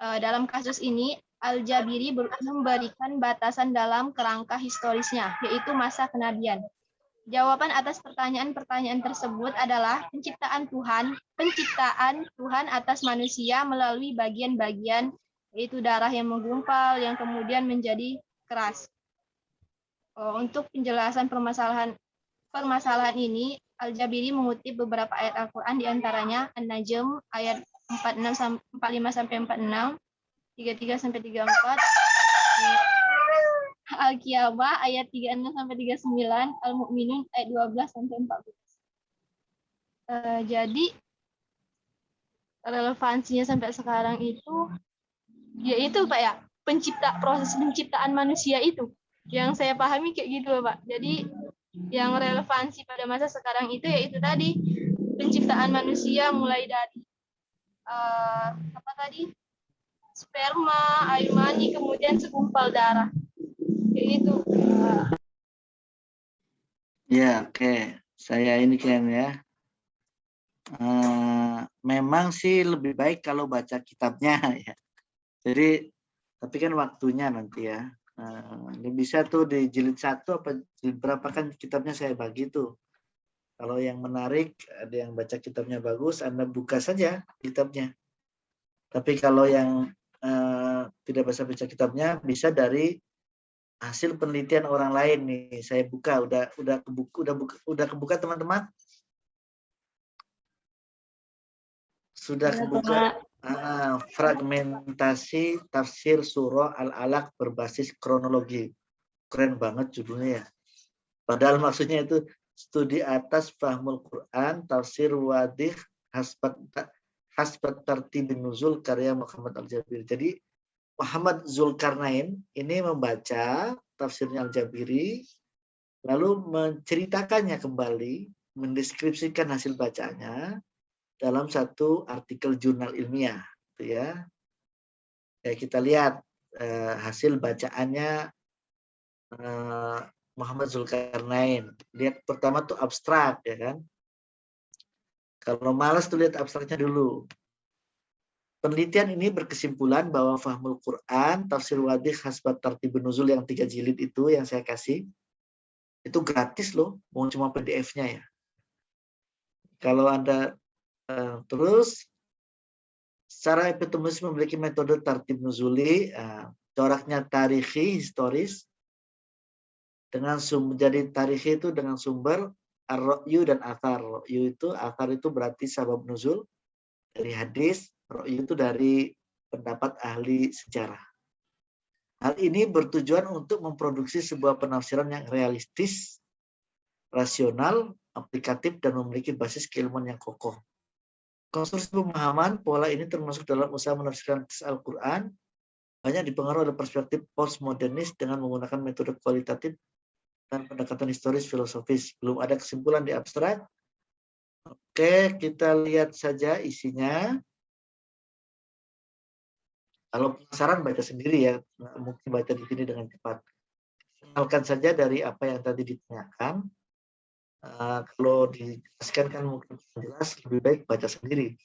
Speaker 1: Dalam kasus ini, Al-Jabiri memberikan batasan dalam kerangka historisnya, yaitu masa kenabian. Jawaban atas pertanyaan-pertanyaan tersebut adalah penciptaan Tuhan atas manusia melalui bagian-bagian, yaitu darah yang menggumpal, yang kemudian menjadi keras. Untuk penjelasan permasalahan ini, Al-Jabiri mengutip beberapa ayat Al-Quran, diantaranya An-Najm ayat 45 sampai 46, 33 sampai 34, Al-Qiyamah ayat 36 sampai 39, Al-Mu'minun ayat 12 sampai 14. Jadi relevansinya sampai sekarang itu yaitu Pak ya, proses penciptaan manusia itu. Yang saya pahami kayak gitu Pak. Jadi yang relevansi pada masa sekarang itu yaitu tadi penciptaan manusia mulai dari sperma, air mani, kemudian segumpal darah. Kayak gitu.
Speaker 3: Ya, oke. Saya ini kan ya. Memang sih lebih baik kalau baca kitabnya ya. Jadi, tapi kan waktunya nanti ya. Ini bisa tuh di jilid 1 apa jilid berapa kan kitabnya saya bagi tuh. Kalau yang menarik, ada yang baca kitabnya bagus, Anda buka saja kitabnya. Tapi kalau yang tidak bisa baca kitabnya, bisa dari hasil penelitian orang lain nih. Saya buka, udah kebuka teman-teman? Sudah kebuka. Fragmentasi tafsir surah Al-Alaq berbasis kronologi. Keren banget judulnya ya. Padahal maksudnya itu studi atas fahmul Quran, tafsir wadih, hasbat tartibin nuzul karya Muhammad Al-Jabiri. Jadi Muhammad Zulkarnain ini membaca tafsirnya Al-Jabiri, lalu menceritakannya kembali, mendeskripsikan hasil bacaannya dalam satu artikel jurnal ilmiah. Gitu ya. Kita lihat hasil bacaannya Muhammad Zulkarnain. Lihat pertama tuh abstrak ya kan. Kalau malas tuh lihat abstraknya dulu. Penelitian ini berkesimpulan bahwa fahmul Quran, tafsir wadih, hasbat tartibun nuzul yang 3 jilid itu yang saya kasih, itu gratis loh, mau cuma PDF-nya ya. Kalau Anda terus, secara epistemis memiliki metode tartib nuzuli, coraknya tarikhi, historis, dengan jadi tarikhi itu dengan sumber ar-ra'yu dan athar. Ra'yu itu, athar itu berarti sabab nuzul dari hadis, ra'yu itu dari pendapat ahli sejarah. Hal ini bertujuan untuk memproduksi sebuah penafsiran yang realistis, rasional, aplikatif, dan memiliki basis keilmuan yang kokoh. Konstruksi pemahaman pola ini termasuk dalam usaha menafsirkan Al-Quran, banyak dipengaruhi oleh perspektif postmodernis dengan menggunakan metode kualitatif dan pendekatan historis filosofis. Belum ada kesimpulan di abstrak. Oke, kita lihat saja isinya. Kalau penasaran baca sendiri ya, nggak mungkin baca di sini dengan cepat. Kenalkan saja dari apa yang tadi ditanyakan. Kalau dijelaskan kan mungkin jelas, lebih baik baca sendiri.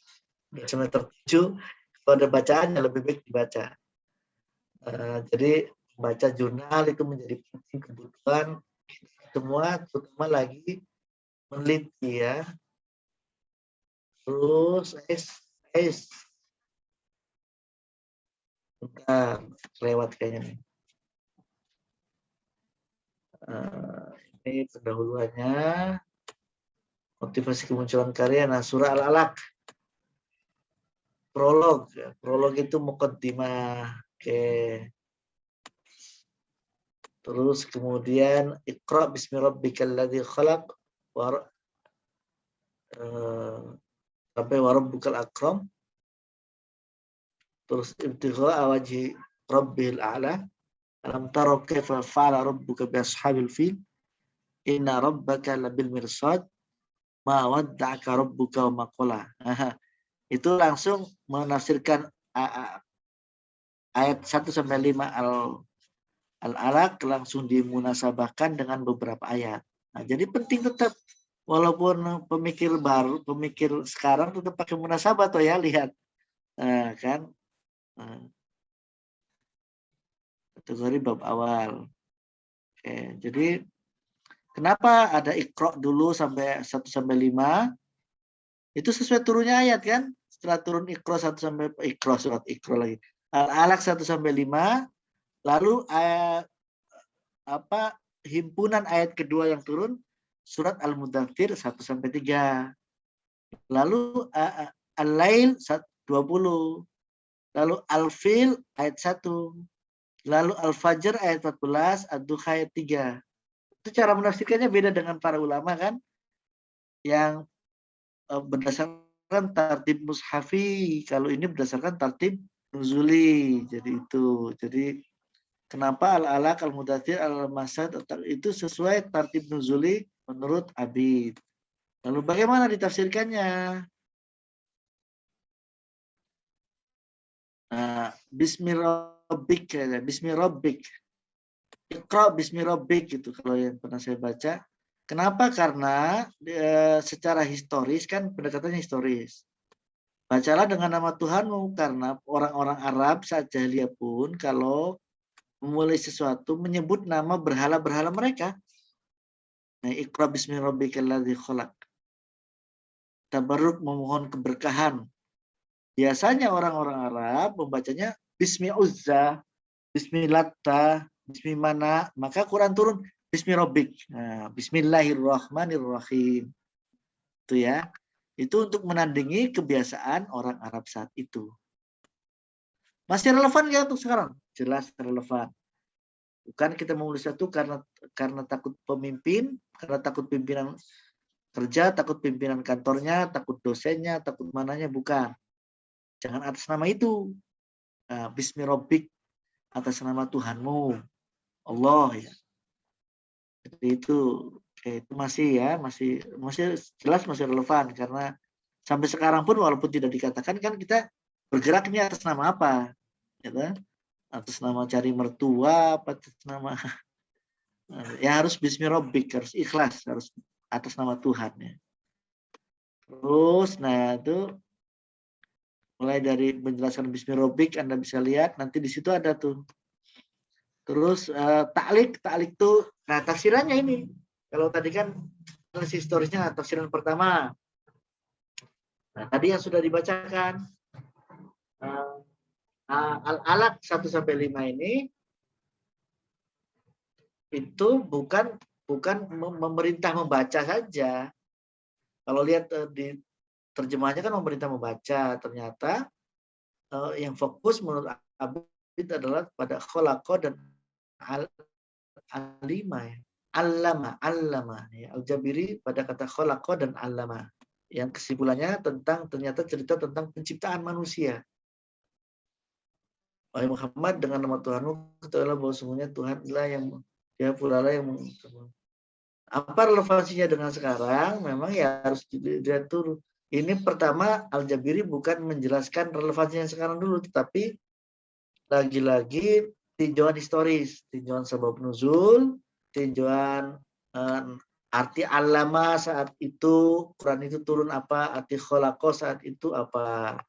Speaker 3: Semester 7, kalau ada bacaannya lebih baik dibaca. Jadi baca jurnal itu menjadi penting kebutuhan semua, terutama lagi meneliti ya. Terus bentar, lewat kayaknya nih. Ini pendahuluannya, motivasi kemunculan karya. Nah, surah Al-Alaq, prolog. Prolog itu muqaddimah. Oke. Terus kemudian Iqra bismi rabbikal ladzi khalaq sampai wa rabbukal akram. Terus ibtigha wajhi rabbil a'la. Alam tara kaifa fa'ala rabbuka bi ashabil fil. Inna rabbaka labil mirsad. Ma wadda'aka rabbuka wa ma qala. Itu langsung menafsirkan ayat 1 sampai 5 Al-Alaq, langsung dimunasabahkan dengan beberapa ayat. Nah, jadi penting tetap walaupun pemikir baru, pemikir sekarang tetap pakai munasabah tuh ya, lihat. Kan? Kategori bab awal. Oke, jadi kenapa ada Iqra dulu sampai 1 sampai 5? Itu sesuai turunnya ayat kan? Setelah turun Iqra 1 sampai Iqra, surat Iqra lagi. Al-Alaq 1 sampai 5. Lalu himpunan ayat kedua yang turun surat Al-Mudaththir 1 sampai 3. Lalu Al-Lail 20. Lalu Al-Fil ayat 1. Lalu Al-Fajr ayat 14, Ad-Duha ayat 3. Itu cara menafsirkannya beda dengan para ulama kan? Yang berdasarkan tartib mushafi. Kalau ini berdasarkan tartib nuzuli. Jadi itu. Jadi kenapa Al-Alaq, Al-Mudaththir, Al-Masad itu sesuai tartib nuzuli menurut Abid. Lalu bagaimana ditafsirkannya? Bismirabbik, Bismirabbik. Iqra Bismirabbik gitu kalau yang pernah saya baca. Kenapa? Karena secara historis kan pendekatannya historis. Bacalah dengan nama Tuhanmu, karena orang-orang Arab saat jahiliyah pun kalau memulai sesuatu menyebut nama berhala-berhala mereka. Nah, Iqra bismi rabbikal ladzi khalaq. Tabarruk, memohon keberkahan. Biasanya orang-orang Arab membacanya Bismi Uzza, Bismi Latta, Bismi Mana, maka Quran turun Bismi Rabbik. Nah, Bismillahirrahmanirrahim. Itu ya. Itu untuk menandingi kebiasaan orang Arab saat itu. Masih relevan ya untuk sekarang? Jelas relevan. Bukan kita menulis satu karena takut pemimpin, karena takut pimpinan kerja, takut pimpinan kantornya, takut dosennya, takut mananya, bukan. Jangan atas nama itu. Bismi Rabbik, atas nama Tuhanmu. Allah ya. Jadi itu masih jelas, masih relevan karena sampai sekarang pun walaupun tidak dikatakan kan kita bergeraknya atas nama apa, gitu? Atas nama cari mertua, atas nama ya harus Bismi Rabbik, harus ikhlas, harus atas nama Tuhan ya. Terus, nah itu mulai dari menjelaskan Bismi Rabbik, Anda bisa lihat nanti di situ ada tuh. Terus ta'liq tuh, nah tafsirannya ini. Kalau tadi kan historisnya tafsiran pertama. Nah, tadi yang sudah dibacakan Al-Alaq 1-5 ini itu bukan memerintah membaca saja. Kalau lihat di terjemahnya kan memerintah membaca, ternyata yang fokus menurut Abid adalah pada khalaqa dan alima ya. Allama ya. Al-Jabiri pada kata khalaqa dan allama. Yang kesimpulannya ternyata cerita tentang penciptaan manusia. Wahai Muhammad, dengan nama Tuhanmu ketahuilah bahwa sungguhnya Tuhan adalah yang dia pula lah yang apa relevansinya dengan sekarang? Memang ya harus dilihat dulu. Ini pertama Al-Jabiri bukan menjelaskan relevansinya sekarang dulu, tetapi lagi-lagi tinjauan historis, tinjauan sebab nuzul, tinjauan arti alama saat itu, Quran itu turun apa, arti khalaqa saat itu apa.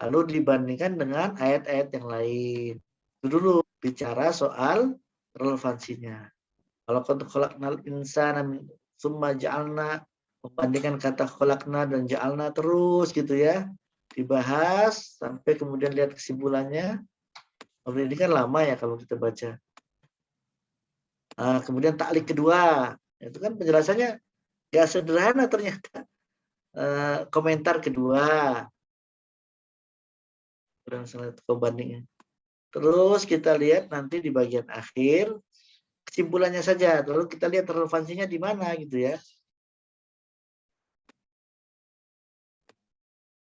Speaker 3: Lalu dibandingkan dengan ayat-ayat yang lain. Itu dulu bicara soal relevansinya. Kalau khalaqnal insana summa ja'alna, membandingkan kata khalaqna dan ja'alna terus gitu ya. Dibahas sampai kemudian lihat kesimpulannya. Ini kan lama ya kalau kita baca. Kemudian ta'liq kedua, itu kan penjelasannya ya sederhana ternyata. Komentar kedua. Pembandingnya. Terus kita lihat nanti di bagian akhir kesimpulannya saja. Lalu kita lihat relevansinya di mana gitu ya.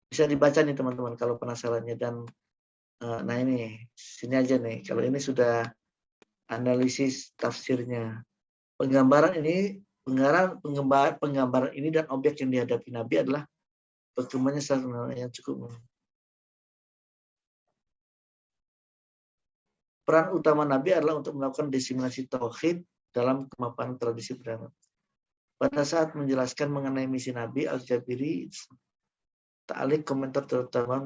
Speaker 3: Bisa dibaca nih teman-teman kalau penasarannya. Dan nah ini sini aja nih. Kalau ini sudah analisis tafsirnya. Penggambaran ini dan objek yang dihadapi Nabi adalah perkembangannya yang cukup. Peran utama Nabi adalah untuk melakukan diseminasi tauhid dalam kemapanan tradisi peradaban. Pada saat menjelaskan mengenai misi Nabi, Al-Jabiri ta'liq komentar terutama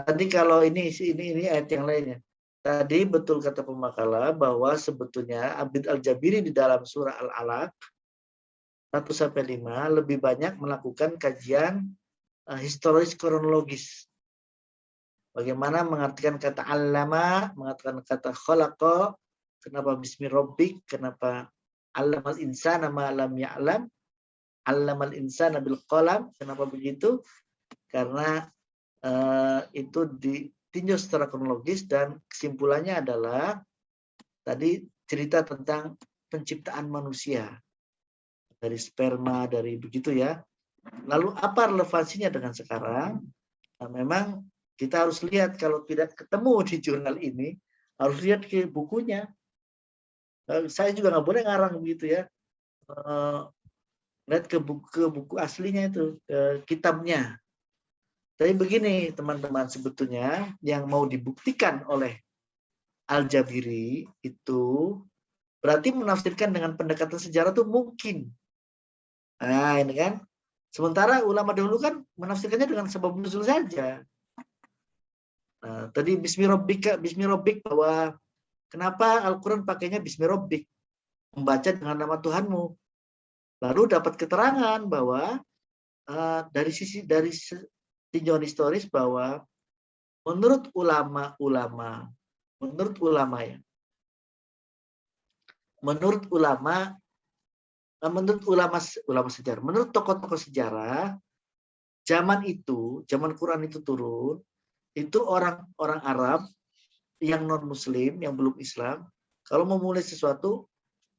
Speaker 3: tadi kalau ini ayat yang lainnya. Tadi betul kata pemakalah bahwa sebetulnya Abid Al-Jabiri di dalam surah Al-Alaq 1-5 lebih banyak melakukan kajian historis kronologis. Bagaimana mengartikan kata allama, mengatakan kata khalaqa, kenapa bismi rabbik, kenapa allamal insana ma lam ya'lam, allamal insana bil qalam, kenapa begitu? Karena itu ditinjau secara kronologis dan kesimpulannya adalah tadi cerita tentang penciptaan manusia dari sperma, dari begitu ya. Lalu apa relevansinya dengan sekarang? Nah, memang kita harus lihat kalau tidak ketemu di jurnal ini, harus lihat ke bukunya. Saya juga nggak boleh ngarang begitu ya. Lihat ke buku aslinya itu, ke kitabnya. Tapi begini teman-teman, sebetulnya yang mau dibuktikan oleh Al-Jabiri itu berarti menafsirkan dengan pendekatan sejarah itu mungkin. Nah ini kan. Sementara ulama dahulu kan menafsirkannya dengan sebab nuzul saja. Nah, tadi Bismi Rabbik, bahwa kenapa Al-Quran pakainya Bismi Rabbik, membaca dengan nama Tuhanmu. Lalu dapat keterangan bahwa dari tinjauan historis bahwa menurut ulama sejarah, menurut tokoh-tokoh sejarah, zaman Quran itu turun, itu orang Arab yang non Muslim, yang belum Islam, kalau mau mulai sesuatu,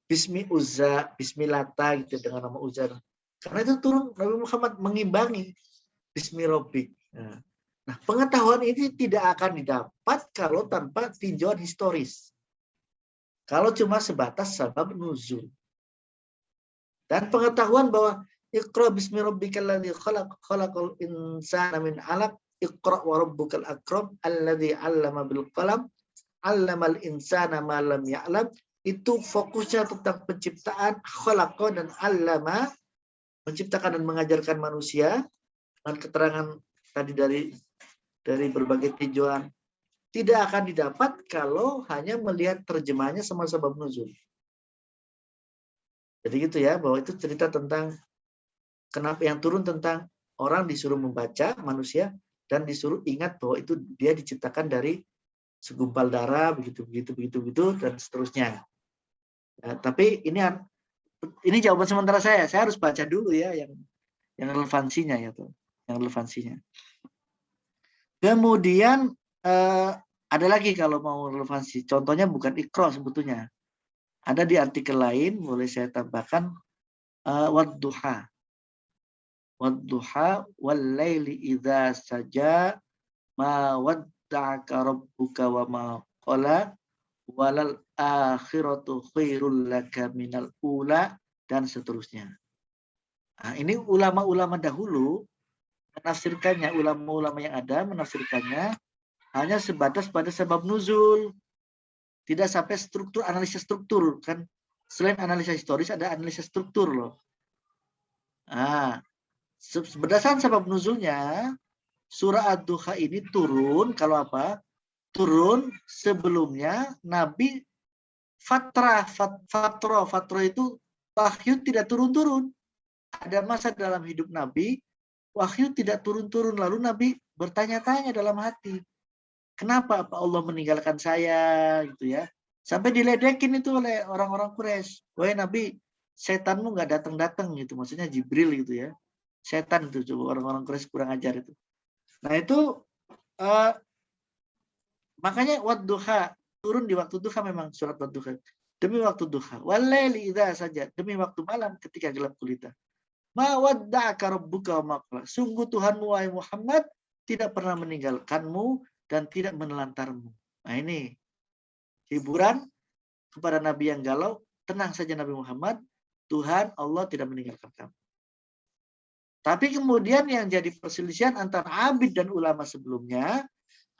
Speaker 3: Bismi Uzza, Bismi Lata gitu dengan nama Uzza. Karena itu turun Nabi Muhammad mengimbangi Bismi Rabbik. Nah, pengetahuan ini tidak akan didapat kalau tanpa tinjauan historis. Kalau cuma sebatas sabab nuzul. Dan pengetahuan bahwa Iqra bismi rabbikal ladzi khalaq, khalaqal insana min 'alaq, Iqra wa rabbukal akram alladzi 'allama bil qalam, 'allamal insana ma lam ya'lam. Itu fokusnya tentang penciptaan, khalaqa dan 'allama, menciptakan dan mengajarkan manusia. Dan keterangan tadi dari berbagai tinjauan tidak akan didapat kalau hanya melihat terjemahnya sama sebab nuzul. Jadi gitu ya, bahwa itu cerita tentang kenapa yang turun tentang orang disuruh membaca manusia dan disuruh ingat bahwa itu dia diciptakan dari segumpal darah begitu dan seterusnya. Nah, tapi ini jawaban sementara saya. Saya harus baca dulu ya yang relevansinya ya tuh, yang relevansinya. Kemudian ada lagi kalau mau relevansi. Contohnya bukan Iqra sebetulnya. Ada di artikel lain, boleh saya tambahkan wadduha. Wadduha wal laili idza saja ma wadda'aka rabbuka wa ma qala walal akhiratu khairul laka minal ula dan seterusnya. Nah, ini ulama-ulama dahulu menafsirkannya, ulama-ulama yang ada menafsirkannya hanya sebatas pada sebab nuzul. Tidak sampai analisis struktur. Kan selain analisa historis ada analisa struktur loh. Nah, berdasarkan sebab nuzulnya, surah Ad-Duha ini turun, kalau apa? Turun sebelumnya Nabi Fatrah itu wahyu tidak turun-turun. Ada masa dalam hidup Nabi, wahyu tidak turun-turun. Lalu Nabi bertanya-tanya dalam hati. Kenapa Allah meninggalkan saya gitu ya? Sampai diledekin itu oleh orang-orang Quraisy. Wahai Nabi, setanmu nggak datang-datang gitu. Maksudnya Jibril gitu ya. Setan itu coba orang-orang Quraisy kurang ajar itu. Nah itu makanya wadduha turun di waktu duha, memang surat wadduha. Demi waktu duha. Walaili idza saja, demi waktu malam ketika gelap gulita. Ma wadda'aka rabbuka wa ma qala. Sungguh Tuhanmu wahai Muhammad tidak pernah meninggalkanmu dan tidak menelantarmu. Nah ini hiburan kepada Nabi yang galau. Tenang saja Nabi Muhammad, Tuhan Allah tidak meninggalkan kamu. Tapi kemudian yang jadi perselisihan antara abid dan ulama sebelumnya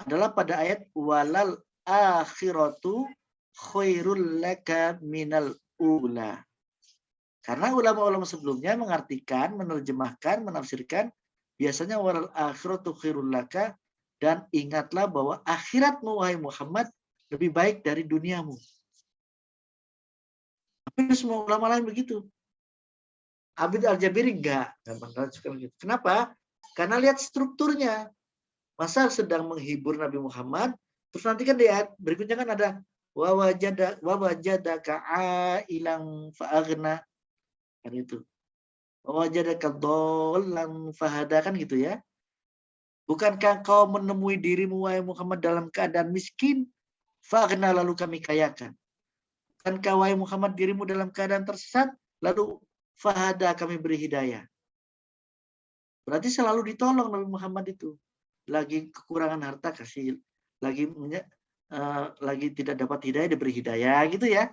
Speaker 3: adalah pada ayat walal akhiratu khairul laka minal ula. Karena ulama-ulama sebelumnya mengartikan, menerjemahkan, menafsirkan biasanya walal akhiratu khairul laka, dan ingatlah bahwa akhiratmu wahai Muhammad lebih baik dari duniamu. Tapi semua ulama lain begitu. Abid Al-Jabiri enggak mengajukan gitu. Kenapa? Karena lihat strukturnya. Masa sedang menghibur Nabi Muhammad, terus nanti kan di ayat berikutnya kan ada wa wajadaka ailan fa'aghna. Kan itu. Wa wajadaka dhallan fahada, kan gitu ya. Bukankah kau menemui dirimu wahai Muhammad dalam keadaan miskin? Fa'aghna, lalu kami kayakan. Bukankah wahai Muhammad dirimu dalam keadaan tersesat? Lalu fahada, kami beri hidayah. Berarti selalu ditolong Nabi Muhammad itu. Lagi kekurangan harta kasih, lagi tidak dapat hidayah diberi hidayah gitu ya.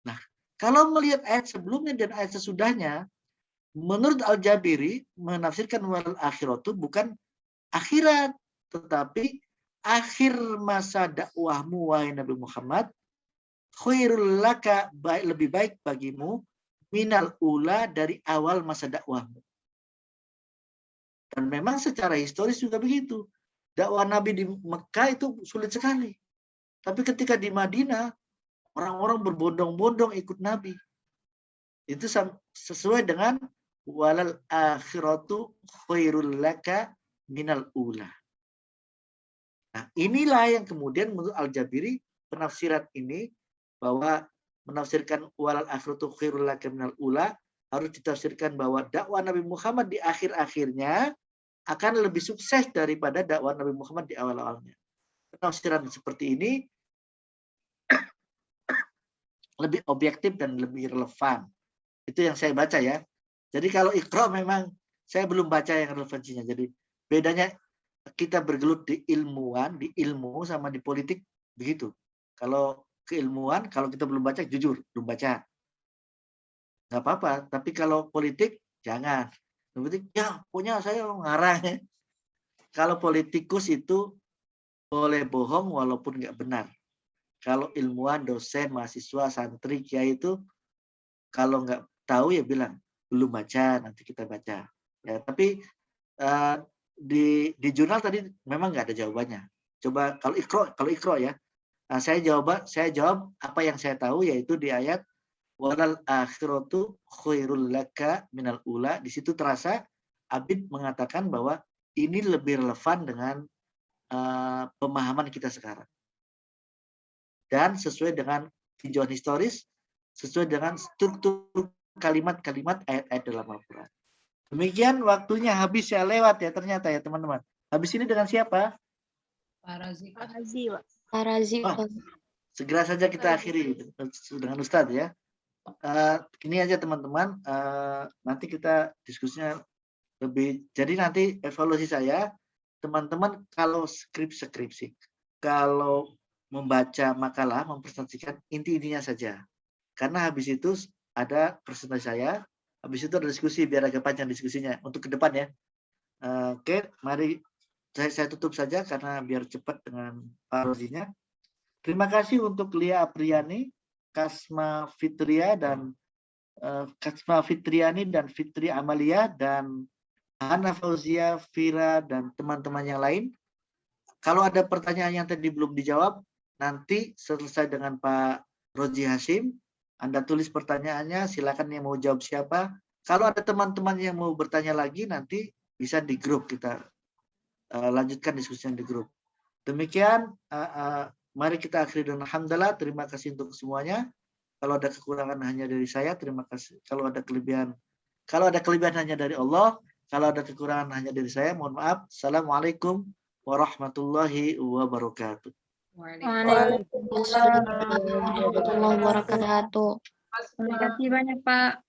Speaker 3: Nah, Kalau melihat ayat sebelumnya dan ayat sesudahnya, menurut Al-Jabiri menafsirkan wal akhiratu bukan akhirat, tetapi akhir masa dakwahmu wahai Nabi Muhammad, khairul laka, lebih baik bagimu, minal ula, dari awal masa dakwahmu. Dan memang secara historis juga begitu. Dakwah Nabi di Mekah itu sulit sekali. Tapi ketika di Madinah, orang-orang berbondong-bondong ikut Nabi. Itu sesuai dengan walal akhiratu khairul laka minal ula. Nah, inilah yang kemudian menurut Al-Jabiri, penafsiran ini, bahwa menafsirkan walal akhiratu khairul laka minal ula, harus ditafsirkan bahwa dakwah Nabi Muhammad di akhir-akhirnya akan lebih sukses daripada dakwah Nabi Muhammad di awal-awalnya. Penafsiran seperti ini lebih objektif dan lebih relevan. Itu yang saya baca ya. Jadi kalau Iqra memang saya belum baca yang relevansinya. Jadi bedanya kita bergelut di ilmuwan, di ilmu sama di politik begitu. Kalau keilmuan, kalau kita belum baca, jujur belum baca. Nggak apa-apa. Tapi kalau politik jangan. Politik ya punya saya ngarah. Kalau politikus itu boleh bohong walaupun nggak benar. Kalau ilmuwan, dosen, mahasiswa, santri, kiai itu kalau nggak tahu ya bilang belum baca, nanti kita baca. Ya, tapi di jurnal tadi memang nggak ada jawabannya. Coba kalau ikro ya, saya jawab apa yang saya tahu, yaitu di ayat walal akhiratu khairul laka minal ula. Di situ terasa Abid mengatakan bahwa ini lebih relevan dengan pemahaman kita sekarang. Dan sesuai dengan tinjauan historis, sesuai dengan struktur kalimat-kalimat ayat-ayat dalam Al-Quran. Demikian, waktunya habis ya, lewat ya ternyata ya teman-teman. Habis ini dengan siapa?
Speaker 1: Pak Razi.
Speaker 2: Pak Razi.
Speaker 3: Segera saja kita akhiri dengan Ustadz ya. Ini aja teman-teman, nanti kita diskusinya lebih. Jadi nanti evaluasi saya, teman-teman kalau skripsi, kalau membaca makalah, mempresentasikan inti-intinya saja. Karena habis itu ada presentasi saya, habis itu ada diskusi, biar agak panjang diskusinya untuk ke depan ya. Oke, mari saya tutup saja karena biar cepat dengan parodinya. Terima kasih untuk Lia Apriani, Kasma Fitriani dan Fitri Amalia, dan Hana Fauzia, Vira, dan teman-teman yang lain. Kalau ada pertanyaan yang tadi belum dijawab, nanti selesai dengan Pak Roji Hashim, Anda tulis pertanyaannya, silakan yang mau jawab siapa. Kalau ada teman-teman yang mau bertanya lagi, nanti bisa di grup, kita lanjutkan diskusinya di grup. Demikian, mari kita akhiri dengan alhamdulillah. Terima kasih untuk semuanya. Kalau ada kekurangan hanya dari saya, terima kasih. Kalau ada kelebihan hanya dari Allah. Kalau ada kekurangan hanya dari saya, mohon maaf. Assalamualaikum warahmatullahi wabarakatuh.
Speaker 2: Waalaikumsalam warahmatullahi wabarakatuh.
Speaker 5: Terima kasih banyak Pak.